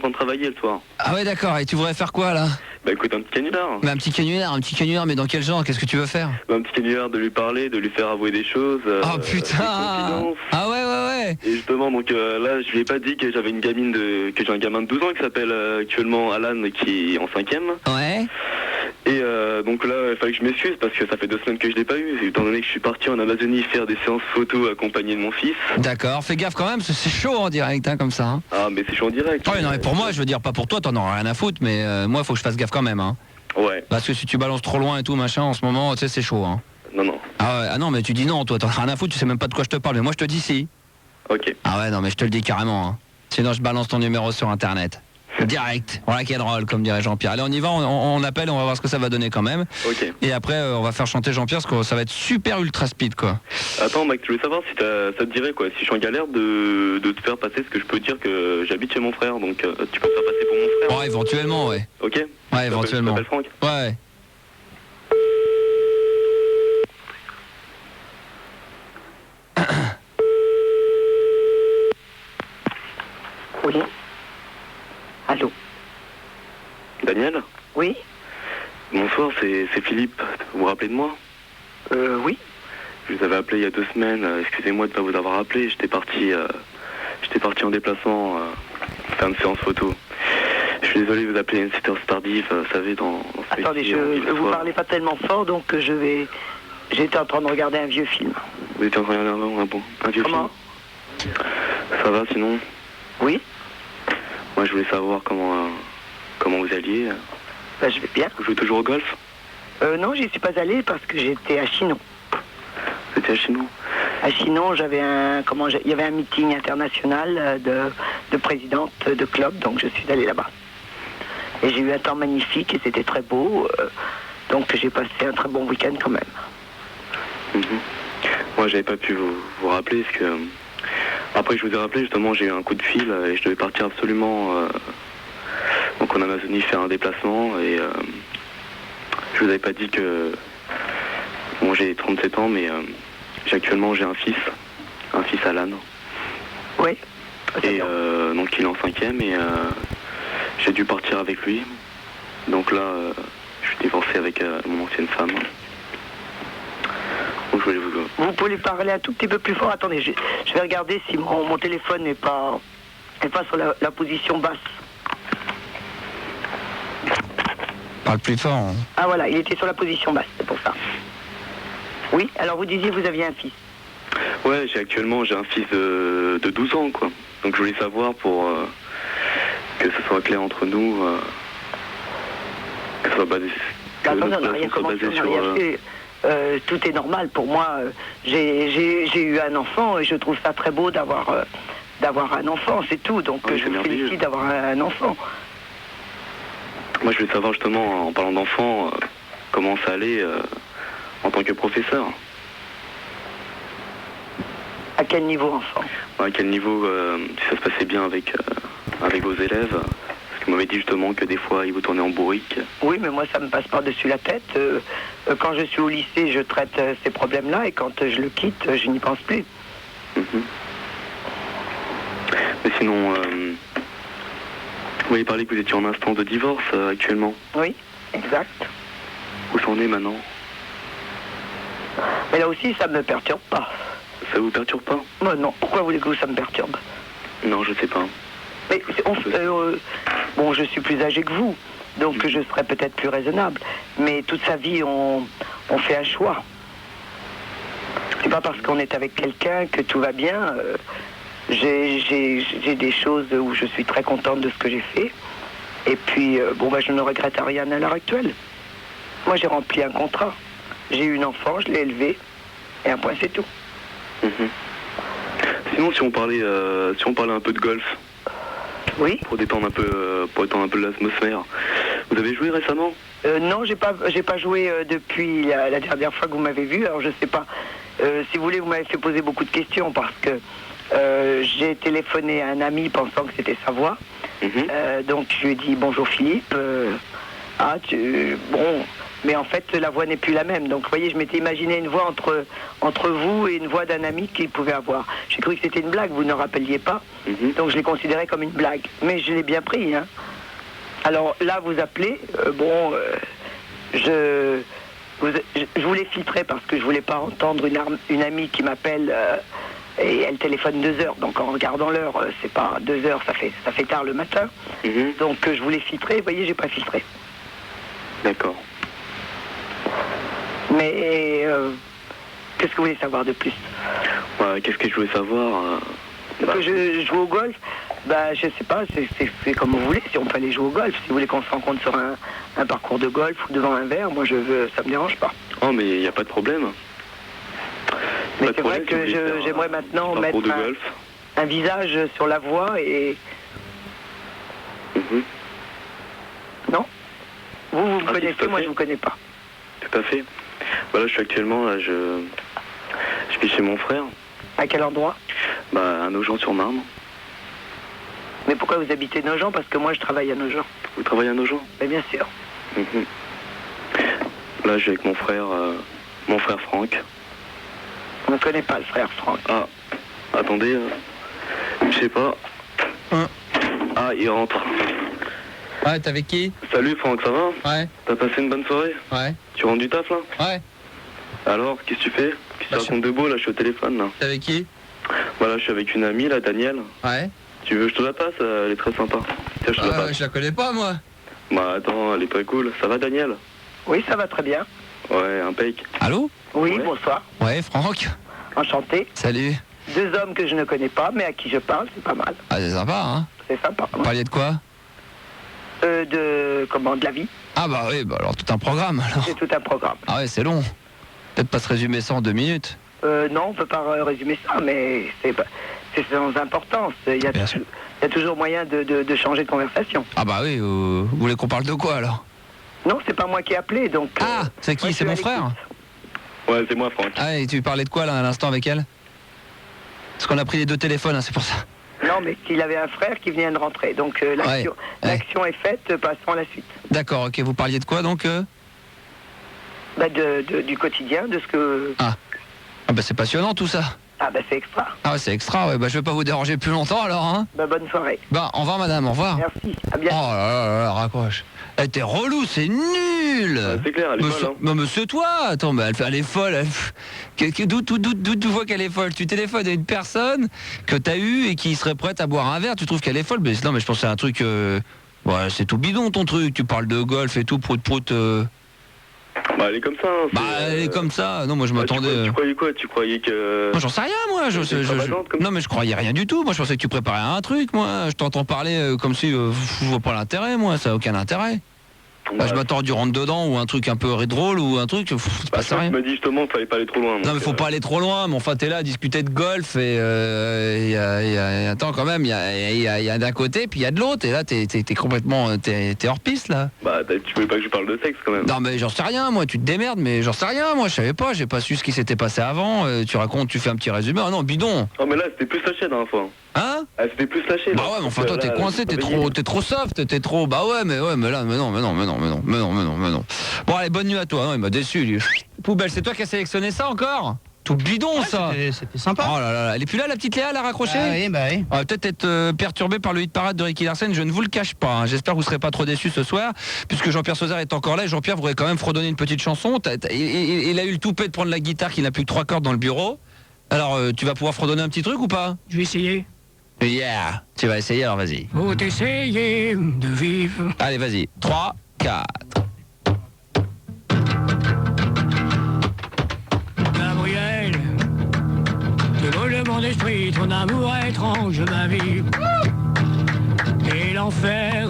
[SPEAKER 6] de travailler le soir.
[SPEAKER 1] Ah ouais, d'accord, et tu voudrais faire quoi, là?
[SPEAKER 6] Bah écoute, un petit canular.
[SPEAKER 1] Mais un petit canular, mais dans quel genre? Qu'est-ce que tu veux faire?
[SPEAKER 6] Un petit canular de lui parler, de lui faire avouer des choses.
[SPEAKER 1] Oh
[SPEAKER 6] des
[SPEAKER 1] putain!
[SPEAKER 6] confidences.
[SPEAKER 1] Ah ouais, ouais, ouais.
[SPEAKER 6] Et justement, donc là, je lui ai pas dit que j'avais que j'ai un gamin de 12 ans qui s'appelle actuellement Alan, qui est en 5e.
[SPEAKER 1] Ouais.
[SPEAKER 6] Et donc là, il fallait que je m'excuse parce que ça fait 2 semaines que je l'ai pas eu. Étant donné que je suis parti en Amazonie faire des séances photos accompagné de mon fils.
[SPEAKER 1] D'accord, fais gaffe quand même, parce que c'est chaud en direct, hein, comme ça. Hein.
[SPEAKER 6] Ah, mais c'est chaud en direct.
[SPEAKER 1] Ouais, non, mais pour moi, je veux dire, pas pour toi, t'en auras rien à foutre, mais moi, faut que je fasse gaffe quand même, hein.
[SPEAKER 6] Ouais,
[SPEAKER 1] Parce que si tu balances trop loin et tout, machin, en ce moment, tu sais, c'est chaud, hein.
[SPEAKER 6] non, non.
[SPEAKER 1] Ah ouais, ah non, mais tu dis non, toi, t'en as rien à foutre, tu sais même pas de quoi je te parle, mais moi, je te dis si.
[SPEAKER 6] Ok.
[SPEAKER 1] Ah ouais, non, mais je te le dis carrément, hein. Sinon, je balance ton numéro sur Internet. Direct. Voilà quel rôle, comme dirait Jean-Pierre. Allez, on y va, on appelle, on va voir ce que ça va donner quand même.
[SPEAKER 6] Ok.
[SPEAKER 1] Et après, on va faire chanter Jean-Pierre, parce que ça va être super ultra speed, quoi.
[SPEAKER 6] Attends, Max, je voulais savoir si ça te dirait, quoi, si je suis en galère de te faire passer, ce que je peux dire que j'habite chez mon frère, donc tu peux te faire passer pour mon frère.
[SPEAKER 1] Ouais, éventuellement, ouais.
[SPEAKER 6] Ok.
[SPEAKER 1] Ouais, éventuellement.
[SPEAKER 6] Je m'appelle Franck.
[SPEAKER 1] Ouais.
[SPEAKER 8] Oui. Allô.
[SPEAKER 6] Daniel,
[SPEAKER 8] Oui.
[SPEAKER 6] bonsoir, c'est Philippe. Vous vous rappelez de moi?
[SPEAKER 8] Oui.
[SPEAKER 6] Je vous avais appelé il y a 2 semaines. Excusez-moi de ne pas vous avoir appelé. J'étais parti en déplacement faire une séance photo. Je suis désolé de vous appeler une heure tardive, vous savez, dans ce
[SPEAKER 8] Attendez,
[SPEAKER 6] métier, on dit le
[SPEAKER 8] vous
[SPEAKER 6] soir.
[SPEAKER 8] parlez pas tellement fort, donc j'étais en train de regarder un vieux film.
[SPEAKER 6] Vous étiez en train de regarder un vieux
[SPEAKER 8] Comment?
[SPEAKER 6] film? Ça va sinon?
[SPEAKER 8] Oui.
[SPEAKER 6] Moi je voulais savoir comment vous alliez.
[SPEAKER 8] Ben, je vais bien.
[SPEAKER 6] Vous jouez toujours au golf?
[SPEAKER 8] Non, j'y suis pas allé parce que j'étais à Chinon.
[SPEAKER 6] Vous étiez à Chinon?
[SPEAKER 8] À Chinon, il y avait un meeting international de présidente de club, donc je suis allé là-bas. Et j'ai eu un temps magnifique et c'était très beau, donc j'ai passé un très bon week-end quand même.
[SPEAKER 6] Mhm. Moi j'avais pas pu vous rappeler parce que après je vous ai rappelé justement, j'ai eu un coup de fil et je devais partir absolument donc en Amazonie faire un déplacement et je vous avais pas dit que bon, j'ai 37 ans mais actuellement j'ai un fils Alan.
[SPEAKER 8] Oui.
[SPEAKER 6] Et donc il est en 5e et j'ai dû partir avec lui. Donc là je suis divorcé avec mon ancienne femme. Donc je voulais
[SPEAKER 8] Vous pouvez parler un tout petit peu plus fort. Attendez, je vais regarder si mon téléphone n'est pas sur la position basse.
[SPEAKER 1] Parle plus fort. Hein.
[SPEAKER 8] Ah voilà, il était sur la position basse, c'est pour ça. Oui, alors vous disiez que vous aviez un fils.
[SPEAKER 6] Ouais, j'ai un fils de 12 ans, quoi. Donc je voulais savoir pour que ce soit clair entre nous, que ce soit basé, que
[SPEAKER 8] Attendez,
[SPEAKER 6] notre
[SPEAKER 8] on n'a rien
[SPEAKER 6] relation soit
[SPEAKER 8] commencé,
[SPEAKER 6] basée
[SPEAKER 8] on n'a rien fait. tout est normal pour moi. J'ai eu un enfant et je trouve ça très beau d'avoir un enfant, c'est tout. Donc
[SPEAKER 6] Oui,
[SPEAKER 8] je
[SPEAKER 6] c'est
[SPEAKER 8] me
[SPEAKER 6] merveilleux.
[SPEAKER 8] félicite d'avoir un enfant.
[SPEAKER 6] Moi, je voulais savoir justement, en parlant d'enfants, comment ça allait en tant que professeur.
[SPEAKER 8] À quel niveau enfant?
[SPEAKER 6] À quel niveau, si ça se passait bien avec vos élèves. Parce que vous m'avez dit justement que des fois, ils vous tournaient en bourrique.
[SPEAKER 8] Oui, mais moi ça me passe par-dessus la tête. Quand je suis au lycée, je traite ces problèmes-là et quand je le quitte, je n'y pense plus.
[SPEAKER 6] Mhm. Mais sinon, vous avez parlé que vous étiez en instance de divorce actuellement.
[SPEAKER 8] Oui, exact.
[SPEAKER 6] Où c'en est maintenant?
[SPEAKER 8] Mais là aussi, ça me perturbe pas.
[SPEAKER 6] Ça vous perturbe pas?
[SPEAKER 8] Moi non, pourquoi voulez-vous que ça me perturbe?
[SPEAKER 6] Non, je sais pas.
[SPEAKER 8] Mais bon, je suis plus âgé que vous, donc je serais peut-être plus raisonnable. Mais toute sa vie, on fait un choix. C'est pas parce qu'on est avec quelqu'un que tout va bien. J'ai des choses où je suis très contente de ce que j'ai fait. Et puis, je ne regrette rien à l'heure actuelle. Moi, j'ai rempli un contrat. J'ai eu une enfant, je l'ai élevée. Et un point, c'est tout.
[SPEAKER 6] Mhm. Sinon, si on parlait un peu de golf.
[SPEAKER 8] Oui.
[SPEAKER 6] Pour détendre un peu l'atmosphère. Vous avez joué récemment?
[SPEAKER 8] Non, j'ai pas joué depuis la dernière fois que vous m'avez vu. Alors je sais pas. Si vous voulez, vous m'avez fait poser beaucoup de questions parce que j'ai téléphoné à un ami pensant que c'était sa voix. Donc je lui ai dit bonjour Philippe. Mais en fait la voix n'est plus la même. Donc vous voyez, je m'étais imaginé une voix entre vous et une voix d'un ami qu'il pouvait avoir. J'ai cru que c'était une blague, vous ne rappeliez pas. Donc je l'ai considéré comme une blague. Mais je l'ai bien pris. Hein. Alors là, vous appelez. Je voulais filtrer parce que je voulais pas entendre une amie qui m'appelle et elle téléphone 2 heures. Donc en regardant l'heure, c'est pas 2 heures, ça fait tard le matin. Donc je voulais filtrer. Vous voyez, j'ai pas filtré.
[SPEAKER 6] D'accord.
[SPEAKER 8] Mais qu'est-ce que vous voulez savoir de plus?
[SPEAKER 6] Qu'est-ce que je voulais savoir
[SPEAKER 8] Que je joue au golf? Je sais pas, c'est comme vous voulez, si on peut aller jouer au golf. Si vous voulez qu'on se rencontre sur un parcours de golf ou devant un verre, moi ça me dérange pas.
[SPEAKER 6] Oh, mais il n'y a pas de problème.
[SPEAKER 8] Mais c'est vrai que j'aimerais maintenant mettre un visage sur la voie et... Non? Vous me connaissez, moi je vous connais pas.
[SPEAKER 6] Tout à fait. Voilà, je suis actuellement, là, je vis chez mon frère.
[SPEAKER 8] À quel endroit?
[SPEAKER 6] À Nogent-sur-Marne.
[SPEAKER 8] Mais pourquoi vous habitez Nogent? Parce que moi je travaille à Nogent.
[SPEAKER 6] Vous travaillez à Nogent?
[SPEAKER 8] Mais bien sûr.
[SPEAKER 6] Là, je suis avec mon frère Franck.
[SPEAKER 8] On ne connaît pas le frère Franck.
[SPEAKER 6] Ah, attendez, je sais pas. Ah, il rentre.
[SPEAKER 1] Ouais, t'es avec qui?
[SPEAKER 6] Salut Franck, ça va?
[SPEAKER 1] Ouais.
[SPEAKER 6] T'as passé une bonne soirée?
[SPEAKER 1] Ouais.
[SPEAKER 6] Tu rentres du taf là?
[SPEAKER 1] Ouais.
[SPEAKER 6] Alors, qu'est-ce que tu fais? Qu'est-ce que tu racontes de beau là? Je suis au téléphone là.
[SPEAKER 1] T'es avec qui?
[SPEAKER 6] Voilà, je suis avec une amie là, Danielle.
[SPEAKER 1] Ouais.
[SPEAKER 6] Tu veux que je te la passe? Elle est très sympa. Tiens, je te la passe.
[SPEAKER 1] Je la connais pas moi.
[SPEAKER 6] Attends, elle est très cool. Ça va Danielle?
[SPEAKER 8] Oui, ça va très bien.
[SPEAKER 6] Ouais, impec.
[SPEAKER 1] Allô?
[SPEAKER 8] Oui,
[SPEAKER 6] Ouais.
[SPEAKER 8] bonsoir.
[SPEAKER 1] Ouais, Franck.
[SPEAKER 8] Enchanté.
[SPEAKER 1] Salut.
[SPEAKER 8] 2 hommes que je ne connais pas, mais à qui je parle, c'est pas mal.
[SPEAKER 1] Ah, c'est sympa, hein?
[SPEAKER 8] C'est sympa.
[SPEAKER 1] Vous parliez de quoi?
[SPEAKER 8] De la vie.
[SPEAKER 1] Ah bah oui, alors tout un programme alors.
[SPEAKER 8] C'est tout un programme.
[SPEAKER 1] Ah ouais, c'est long. Peut-être pas se résumer ça en 2 minutes.
[SPEAKER 8] Non, on peut pas résumer ça, mais c'est sans importance. Il y a toujours moyen de changer de conversation.
[SPEAKER 1] Ah bah oui, vous voulez qu'on parle de quoi alors?
[SPEAKER 8] Non, c'est pas moi qui ai appelé, donc...
[SPEAKER 1] Ah, c'est qui?
[SPEAKER 8] moi, je
[SPEAKER 1] C'est
[SPEAKER 8] suis
[SPEAKER 1] mon
[SPEAKER 8] à
[SPEAKER 1] frère?
[SPEAKER 6] Ouais, c'est moi Franck.
[SPEAKER 1] Ah, et tu parlais de quoi là à l'instant avec elle? Parce qu'on a pris les 2 téléphones, hein, c'est pour ça.
[SPEAKER 8] Non, mais qu'il avait un frère qui venait de rentrer, donc l'action est faite, passons à la suite.
[SPEAKER 1] D'accord, ok, vous parliez de quoi donc
[SPEAKER 8] Du quotidien, de ce que...
[SPEAKER 1] Ah bah c'est passionnant tout ça.
[SPEAKER 8] Ah c'est extra.
[SPEAKER 1] Ah ouais, c'est extra, ouais, bah je vais pas vous déranger plus longtemps alors, hein.
[SPEAKER 8] Bonne soirée.
[SPEAKER 1] Au revoir madame, au revoir.
[SPEAKER 8] Merci, à bientôt.
[SPEAKER 1] Oh là, raccroche. Elle était relou, c'est nul.
[SPEAKER 6] C'est clair, elle est folle, hein.
[SPEAKER 1] Mais c'est toi. Attends, elle est folle. D'où tu vois qu'elle est folle? Tu téléphones à une personne que t'as eue et qui serait prête à boire un verre, tu trouves qu'elle est folle? Non, mais je pense que c'est un truc... Ouais, c'est tout bidon ton truc, tu parles de golf et tout, prout.
[SPEAKER 6] Elle est comme ça. Hein,
[SPEAKER 1] elle est comme ça. Non, moi je m'attendais...
[SPEAKER 6] Tu croyais quoi? Tu croyais que...
[SPEAKER 1] Moi j'en sais rien, moi. Non, mais je croyais rien du tout. Moi je pensais que tu préparais un truc, moi. Je t'entends parler comme si je vois pas l'intérêt, moi. Ça a aucun intérêt. Bah, je m'attends à du rentre-dedans ou un truc un peu drôle ou un truc, c'est pas ça
[SPEAKER 6] Tu
[SPEAKER 1] rien.
[SPEAKER 6] m'as dit justement qu'il fallait pas aller trop loin.
[SPEAKER 1] Non mais faut pas aller trop loin, mais enfin t'es là à discuter de golf et attends quand même, il y a d'un côté puis il y a de l'autre et là t'es complètement t'es hors piste là.
[SPEAKER 6] Bah tu voulais pas que je parle de sexe quand même.
[SPEAKER 1] Non mais j'en sais rien moi, tu te démerdes mais j'en sais rien moi, je savais pas, j'ai pas su ce qui s'était passé avant, tu racontes, tu fais un petit résumé, ah non bidon.
[SPEAKER 6] Oh mais là c'était plus lâché la dernière fois.
[SPEAKER 1] Hein?
[SPEAKER 6] Ah c'était plus lâché.
[SPEAKER 1] Bah ouais mais enfin toi t'es coincé, t'es trop soft, t'es trop, bah ouais mais là, mais non. Bon allez, bonne nuit à toi, non, il m'a déçu lui. Poubelle, c'est toi qui as sélectionné ça encore? Tout bidon ça.
[SPEAKER 9] C'était sympa.
[SPEAKER 1] Oh là là, elle est plus là la petite Léa, elle a raccroché?
[SPEAKER 9] Oui.
[SPEAKER 1] On va peut-être être perturbé par le hit parade de Ricky Larsen, je ne vous le cache pas, hein. J'espère que vous serez pas trop déçus ce soir, puisque Jean-Pierre Sauzère est encore là. Jean-Pierre voudrait quand même fredonner une petite chanson. Il a eu le toupet de prendre la guitare, qu'il n'a plus que 3 cordes dans le bureau. Alors tu vas pouvoir fredonner un petit truc ou pas?
[SPEAKER 4] Je vais essayer.
[SPEAKER 1] Yeah, tu vas essayer, alors vas-y.
[SPEAKER 4] Faut essayer de vivre.
[SPEAKER 1] Allez vas-y, 3, 4.
[SPEAKER 4] Gabriel, tu voles mon esprit, ton amour étrange ma vie. Et l'enfer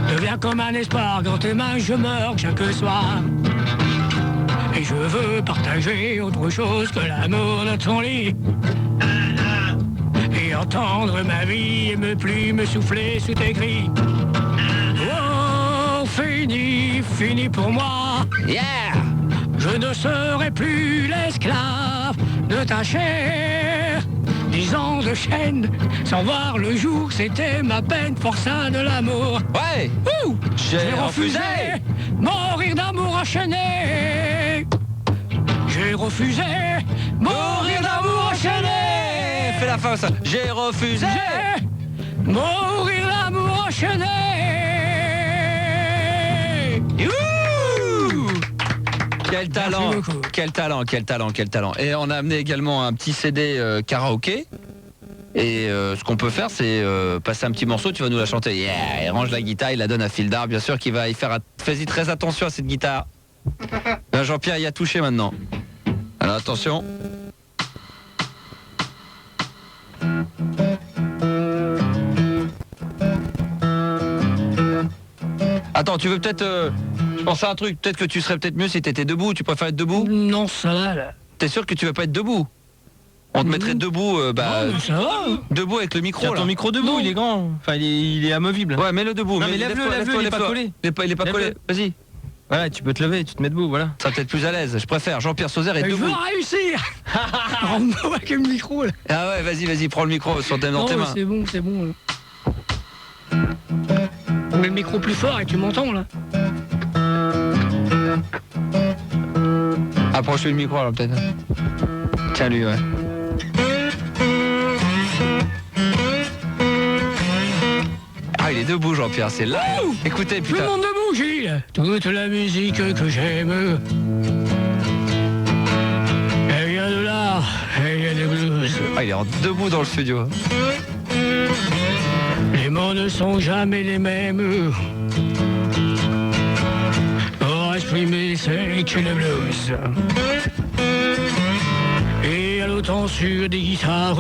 [SPEAKER 4] devient comme un espoir, dans tes mains je meurs chaque soir. Et je veux partager autre chose que l'amour de ton lit. Et entendre ma vie et me plus me souffler sous tes cris. Oh, fini pour moi.
[SPEAKER 1] Yeah.
[SPEAKER 4] Je ne serai plus l'esclave de ta chair. 10 ans de chaîne, sans voir le jour, c'était ma peine, forçat de l'amour.
[SPEAKER 1] Ouais.
[SPEAKER 4] Ouh,
[SPEAKER 1] J'ai refusé.
[SPEAKER 4] Mourir d'amour enchaîné. J'ai refusé. Mourir d'amour enchaîné.
[SPEAKER 1] Fais la fin ça. J'ai refusé.
[SPEAKER 4] Mourir d'amour enchaîné.
[SPEAKER 1] Youhou. Quel talent,
[SPEAKER 4] Merci beaucoup.
[SPEAKER 1] quel talent. Et on a amené également un petit CD karaoké. Et ce qu'on peut faire, c'est passer un petit morceau, tu vas nous la chanter. Yeah, il range la guitare, il la donne à Fildar, bien sûr, qui va y faire. Fais-y très attention à cette guitare. Là, Jean-Pierre y a touché maintenant. Alors attention. Attends, tu veux peut-être... je pense à un truc, peut-être que tu serais peut-être mieux si t'étais debout, tu préfères être debout?
[SPEAKER 4] Non, ça va là.
[SPEAKER 1] T'es sûr que tu vas pas être debout? On te mettrait debout,
[SPEAKER 4] Non, mais ça va.
[SPEAKER 1] debout avec le micro
[SPEAKER 9] Tiens,
[SPEAKER 1] là.
[SPEAKER 9] ton micro debout,
[SPEAKER 4] Non.
[SPEAKER 9] il est grand. Enfin, il est amovible.
[SPEAKER 1] Ouais, mets-le debout.
[SPEAKER 9] Non, mais lève-le, il est pas collé.
[SPEAKER 1] Il est pas collé,
[SPEAKER 9] Lève-le.
[SPEAKER 1] vas-y.
[SPEAKER 9] Voilà, tu peux te lever, tu te mets debout, voilà.
[SPEAKER 1] Ça va peut-être plus à l'aise, je préfère. Jean-Pierre Sauzère est
[SPEAKER 4] Je veux
[SPEAKER 1] debout.
[SPEAKER 4] réussir. Rends-moi avec le micro là.
[SPEAKER 1] Ah ouais, vas-y, prends le micro dans tes
[SPEAKER 4] Non,
[SPEAKER 1] mains.
[SPEAKER 4] c'est bon. Mets le micro plus fort et tu m'entends là.
[SPEAKER 1] Approche-lui le micro alors peut-être. Tiens lui, ouais. Ah, il est debout Jean-Pierre, c'est là. Écoutez,
[SPEAKER 4] Tout le
[SPEAKER 1] putain.
[SPEAKER 4] monde debout, j'ai dit là. Toute la musique que j'aime. Elle vient de là, elle vient des blues.
[SPEAKER 1] Ah, il est debout dans le studio.
[SPEAKER 4] Les mots ne sont jamais les mêmes. Pour exprimer ce qu'est le blues. Et à l'autant sur des guitares.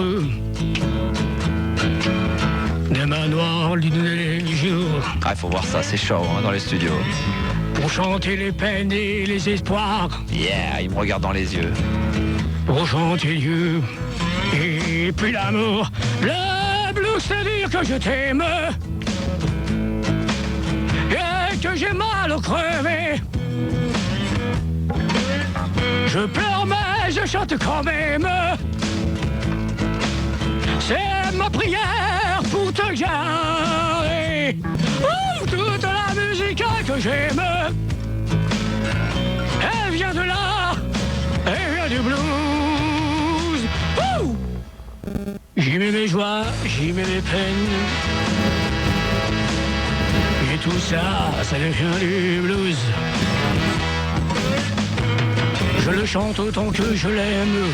[SPEAKER 4] Des manoirs, lune et les jours.
[SPEAKER 1] Ah, il faut voir ça, c'est chaud hein, dans les studios.
[SPEAKER 4] Pour chanter les peines et les espoirs.
[SPEAKER 1] Yeah, il me regarde dans les yeux.
[SPEAKER 4] Pour chanter Dieu et puis l'amour. Le blues, c'est dire que je t'aime et que j'ai mal au crever. Je pleure mais je chante quand même. C'est ma prière pour te garder. Toute la musique que j'aime, elle vient de là, elle vient du blues. J'y mets mes joies, j'y mets mes peines. Et tout ça, ça devient du blues. Je le chante autant que je l'aime.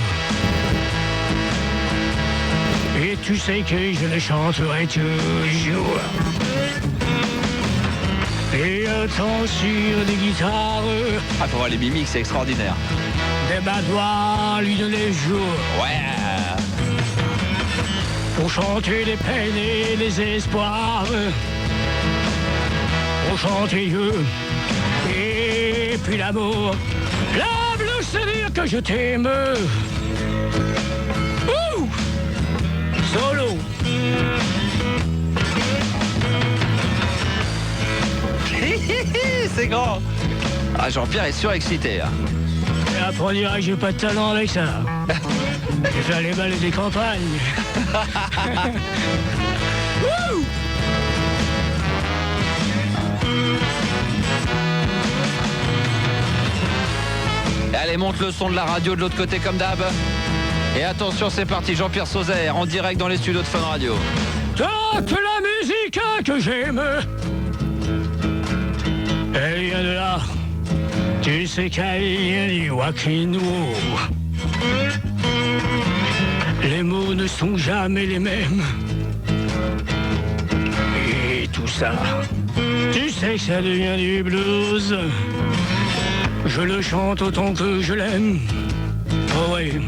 [SPEAKER 4] Et tu sais que je le chanterai toujours. Et autant sur des guitares.
[SPEAKER 1] Ah, faut voir les mimiques, c'est extraordinaire.
[SPEAKER 4] Des badois, lune les jours.
[SPEAKER 1] Ouais.
[SPEAKER 4] Pour chanter les peines et les espoirs. pour chanter Dieu. Et puis l'amour, la blues, c'est dire que je t'aime. Ouh, solo.
[SPEAKER 1] C'est grand. Ah, Jean-Pierre est surexcité. Hein.
[SPEAKER 4] Et après on dirait que j'ai pas de talent avec ça. Je vais faire les balles des campagnes. Ouh.
[SPEAKER 1] Allez, monte le son de la radio de l'autre côté comme d'hab. Et attention, c'est parti, Jean-Pierre Sauzet en direct dans les studios de Fun Radio.
[SPEAKER 4] Toute la musique que j'aime, elle vient de là. Tu sais qu'elle vient du Wakino. Les mots ne sont jamais les mêmes. Et tout ça, tu sais que ça devient du blues. Je le chante autant que je l'aime. Oh oui.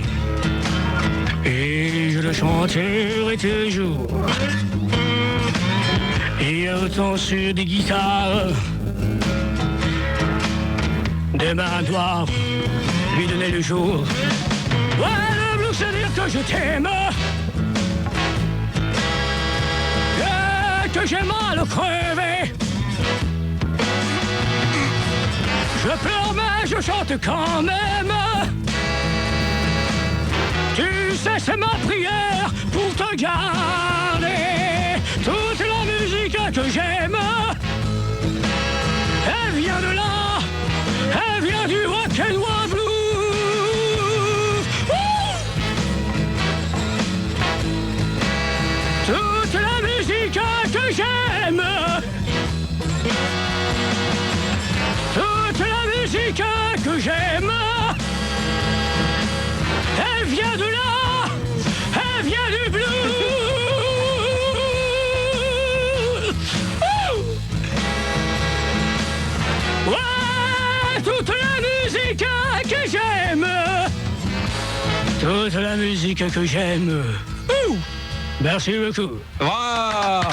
[SPEAKER 4] Et je le chanterai toujours. Et autant sur des guitares, des mains doivent lui donner le jour. Ouais, le blues, c'est dire que je t'aime. Et que j'ai mal crevé. Je pleure mais je chante quand même. Tu sais c'est ma prière pour te garder. Toute la musique que j'aime, elle vient de là. Elle vient du rock'n'roll blues. Toute la musique que j'aime, toute la musique que j'aime, elle vient de là, elle vient du blues. Ouais, toute la musique que j'aime, toute la musique que j'aime. Merci beaucoup.
[SPEAKER 1] Wow.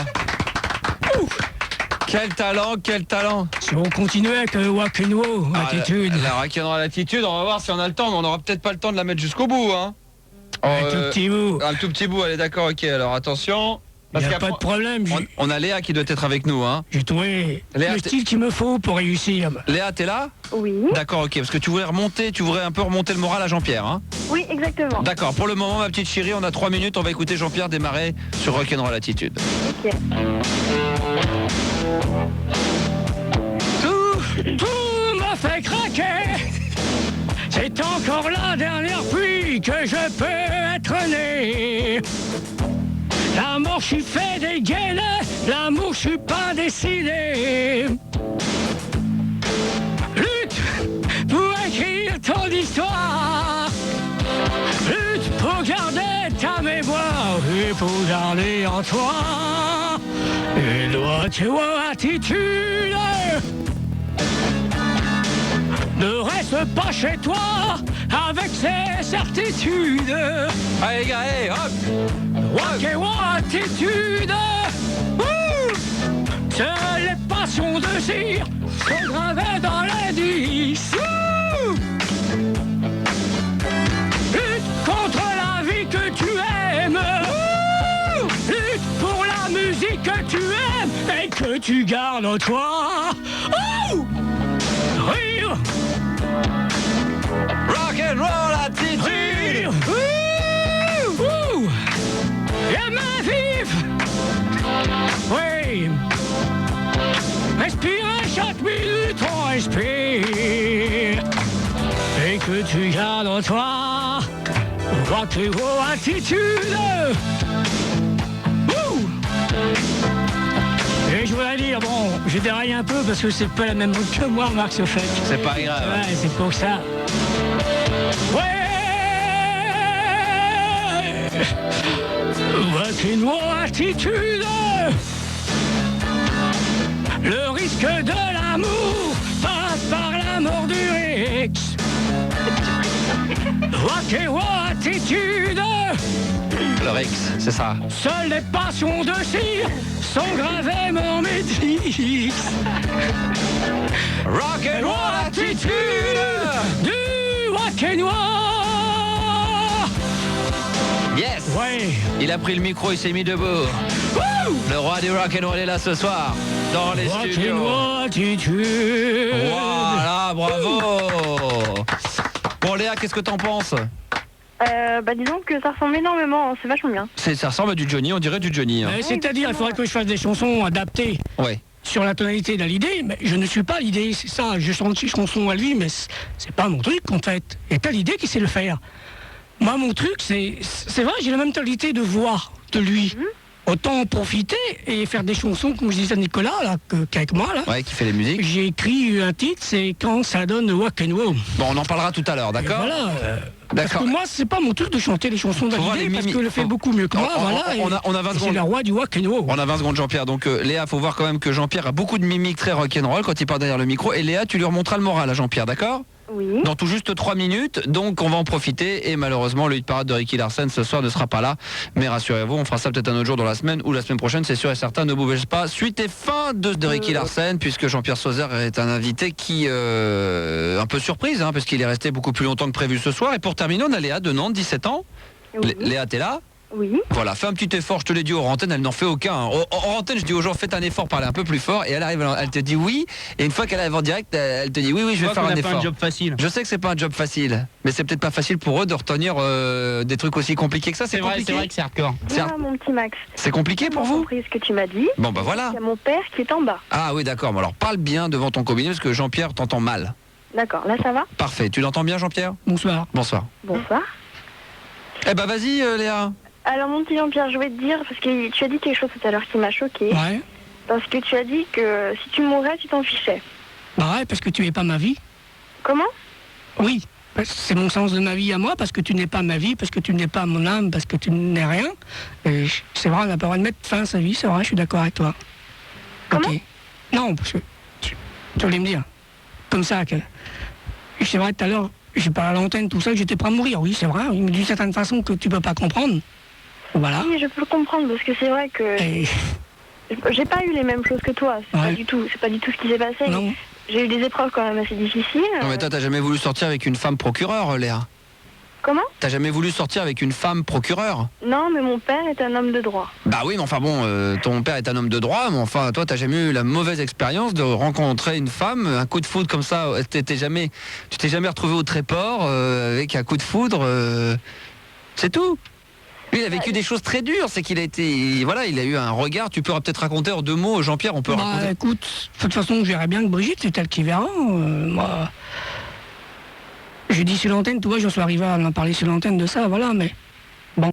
[SPEAKER 1] Quel talent, quel talent.
[SPEAKER 4] Si on continue avec le rock'n'roll attitude.
[SPEAKER 1] La rock'n'roll attitude, on va voir si on a le temps, mais on n'aura peut-être pas le temps de la mettre jusqu'au bout. Hein.
[SPEAKER 4] Un tout petit bout.
[SPEAKER 1] Un tout petit bout, allez, d'accord, ok, alors attention.
[SPEAKER 4] Il n'y a pas de problème.
[SPEAKER 1] On a Léa qui doit être avec nous. Hein.
[SPEAKER 4] J'ai trouvé
[SPEAKER 1] Léa,
[SPEAKER 4] le style qu'il me faut pour réussir.
[SPEAKER 1] Léa, t'es là?
[SPEAKER 2] Oui.
[SPEAKER 1] D'accord, ok, parce que tu voudrais un peu remonter le moral à Jean-Pierre. Hein.
[SPEAKER 2] Oui, exactement.
[SPEAKER 1] D'accord, pour le moment, ma petite chérie, on a 3 minutes, on va écouter Jean-Pierre démarrer sur Rock'n'Roll Attitude.
[SPEAKER 2] Ok.
[SPEAKER 4] Tout m'a fait craquer. C'est encore la dernière pluie que je peux être né. L'amour, je suis fait des gaines, l'amour, je suis pas décidé. Lutte pour écrire ton histoire. Lutte pour garder ta mémoire et pour garder en toi une droite attitude. Ne reste pas chez toi avec ces certitudes.
[SPEAKER 1] Allez, gars, allez, hop!
[SPEAKER 4] Attitude. Seules les passions de cire sont gravées dans les disques. Lutte contre la vie que tu aimes. Lutte pour la musique que tu aimes et que tu gardes en toi. Rire.
[SPEAKER 1] Rock'n'roll attitude.
[SPEAKER 4] Et ma vive. Oui. Respirer chaque minute, on respire. Et que tu gardes en toi rock'n'roll attitude. Et je voudrais dire, bon, je déraille un peu parce que c'est pas la même mode que moi, Marc Sofek.
[SPEAKER 1] C'est pas grave.
[SPEAKER 4] Ouais, c'est pour ça. Ouais. Rock'n'roll attitude. Le risque de l'amour passe par la mort du Rex. Rock'n'roll attitude.
[SPEAKER 1] Le Rex, c'est ça.
[SPEAKER 4] Seules les passions de cire sont gravées mon métier. mix.
[SPEAKER 1] Rock and roll attitude.
[SPEAKER 4] Du rock and roll.
[SPEAKER 1] Yes.
[SPEAKER 4] Ouais.
[SPEAKER 1] Il a pris le micro, il s'est mis debout.
[SPEAKER 4] Wouh.
[SPEAKER 1] Le roi du rock and roll est là ce soir dans les
[SPEAKER 4] Rock and
[SPEAKER 1] studios.
[SPEAKER 4] roll attitude.
[SPEAKER 1] Voilà, bravo. Bon Léa, qu'est-ce que t'en penses?
[SPEAKER 2] Disons que ça ressemble énormément, c'est vachement bien.
[SPEAKER 1] Ça ressemble à du Johnny, on dirait du Johnny. Hein.
[SPEAKER 4] C'est-à-dire, il faudrait que je fasse des chansons adaptées.
[SPEAKER 1] Ouais.
[SPEAKER 4] Sur la tonalité d'Hallyday, mais je ne suis pas Hallyday, c'est ça, je chante une chanson à lui, mais c'est pas mon truc en fait. Il y a Hallyday qui sait le faire. Moi, mon truc, c'est vrai, j'ai la même tonalité de voix de lui. Autant en profiter et faire des chansons, comme je disais à Nicolas, là, qu'avec moi, là.
[SPEAKER 1] Ouais, qui fait les musiques.
[SPEAKER 4] J'ai écrit un titre, c'est Quand ça donne rock and roll.
[SPEAKER 1] Bon, on en parlera tout à l'heure, d'accord?
[SPEAKER 4] Voilà. Parce
[SPEAKER 1] D'accord.
[SPEAKER 4] que moi, c'est pas mon truc de chanter les chansons d'Hallyday, parce que le fait beaucoup mieux que moi, voilà.
[SPEAKER 1] On a 20
[SPEAKER 4] C'est
[SPEAKER 1] secondes.
[SPEAKER 4] le roi du rock and roll.
[SPEAKER 1] On a 20 secondes, Jean-Pierre. Donc, Léa, faut voir quand même que Jean-Pierre a beaucoup de mimiques très rock'n'roll quand il part derrière le micro. Et Léa, tu lui remonteras le moral à Jean-Pierre, d'accord?
[SPEAKER 2] Oui.
[SPEAKER 1] Dans tout juste 3 minutes, donc on va en profiter et malheureusement le hit parade de Ricky Larsen ce soir ne sera pas là, mais rassurez-vous, on fera ça peut-être un autre jour dans la semaine ou la semaine prochaine, c'est sûr et certain, ne bougez pas. Suite et fin de Ricky Larsen, puisque Jean-Pierre Sauzère est un invité qui un peu surprise, parce qu'il est resté beaucoup plus longtemps que prévu ce soir. Et pour terminer, on a Léa de Nantes, 17 ans.
[SPEAKER 2] Oui.
[SPEAKER 1] Léa, t'es là?
[SPEAKER 2] Oui.
[SPEAKER 1] Voilà, fais un petit effort, je te l'ai dit hors antenne, elle n'en fait aucun. Hors antenne, je dis aux gens, faites un effort, parlez un peu plus fort, et elle arrive, elle te dit oui, et une fois qu'elle arrive en direct, elle te dit oui, je vais faire un effort.
[SPEAKER 9] pas un job facile.
[SPEAKER 1] Je sais que c'est pas un job facile, mais c'est peut-être pas facile pour eux de retenir des trucs aussi compliqués que ça, c'est compliqué.
[SPEAKER 9] C'est vrai que c'est hardcore.
[SPEAKER 2] Dis-moi, mon petit Max.
[SPEAKER 1] C'est compliqué pour
[SPEAKER 2] J'ai
[SPEAKER 1] vous?
[SPEAKER 2] compris ce que tu m'as dit.
[SPEAKER 1] Bon bah voilà.
[SPEAKER 2] Il y a mon père qui est en bas.
[SPEAKER 1] Ah oui d'accord, bon, alors parle bien devant ton combiné parce que Jean-Pierre t'entend mal.
[SPEAKER 2] D'accord, là ça va?
[SPEAKER 1] Parfait, tu l'entends bien Jean-Pierre?
[SPEAKER 4] Bonsoir.
[SPEAKER 1] Bonsoir.
[SPEAKER 2] Bonsoir.
[SPEAKER 1] Eh bah vas-y Léa.
[SPEAKER 2] Alors mon petit Jean-Pierre, je voulais te dire, parce que tu as dit quelque chose tout à l'heure qui m'a choqué.
[SPEAKER 4] Ouais.
[SPEAKER 2] Parce que tu as dit que si tu mourais, tu t'en fichais.
[SPEAKER 4] Bah ouais, parce que tu n'es pas ma vie.
[SPEAKER 2] Comment?
[SPEAKER 4] Oui, parce que c'est mon sens de ma vie à moi, parce que tu n'es pas ma vie, parce que tu n'es pas mon âme, parce que tu n'es rien. Et c'est vrai, on n'a pas le droit de mettre fin à sa vie, c'est vrai, je suis d'accord avec toi.
[SPEAKER 2] Comment?
[SPEAKER 4] Ok. Non, parce que tu voulais me dire, comme ça, que c'est vrai tout à l'heure, j'ai parlé à l'antenne, tout ça, que j'étais prêt à mourir, oui, c'est vrai, mais d'une certaine façon que tu peux pas comprendre. Voilà.
[SPEAKER 2] Oui, je peux le comprendre, parce que c'est vrai que
[SPEAKER 4] Et
[SPEAKER 2] j'ai pas eu les mêmes choses que toi. C'est
[SPEAKER 4] Ouais.
[SPEAKER 2] pas du tout ce qui s'est passé.
[SPEAKER 4] non,
[SPEAKER 2] J'ai eu des épreuves quand même assez difficiles.
[SPEAKER 1] Non mais toi t'as jamais voulu sortir avec une femme procureure Léa?
[SPEAKER 2] Comment?
[SPEAKER 1] T'as jamais voulu sortir avec une femme procureure?
[SPEAKER 2] Non, mais mon père est un homme de droit.
[SPEAKER 1] Bah oui mais enfin bon, ton père est un homme de droit, mais enfin toi t'as jamais eu la mauvaise expérience de rencontrer une femme, un coup de foudre comme ça, tu t'es jamais retrouvé au Tréport avec un coup de foudre, c'est tout. Lui, il a vécu des choses très dures, c'est qu'il a été, voilà, il a eu un regard. Tu peux peut-être raconter en 2 mots, Jean-Pierre, on peut
[SPEAKER 4] bah
[SPEAKER 1] raconter.
[SPEAKER 4] écoute, de toute façon, je verrais bien que Brigitte, c'est elle qui verra. Moi, j'ai dit sur l'antenne, tu vois, j'en suis arrivé à en parler sur l'antenne de ça, voilà, mais bon.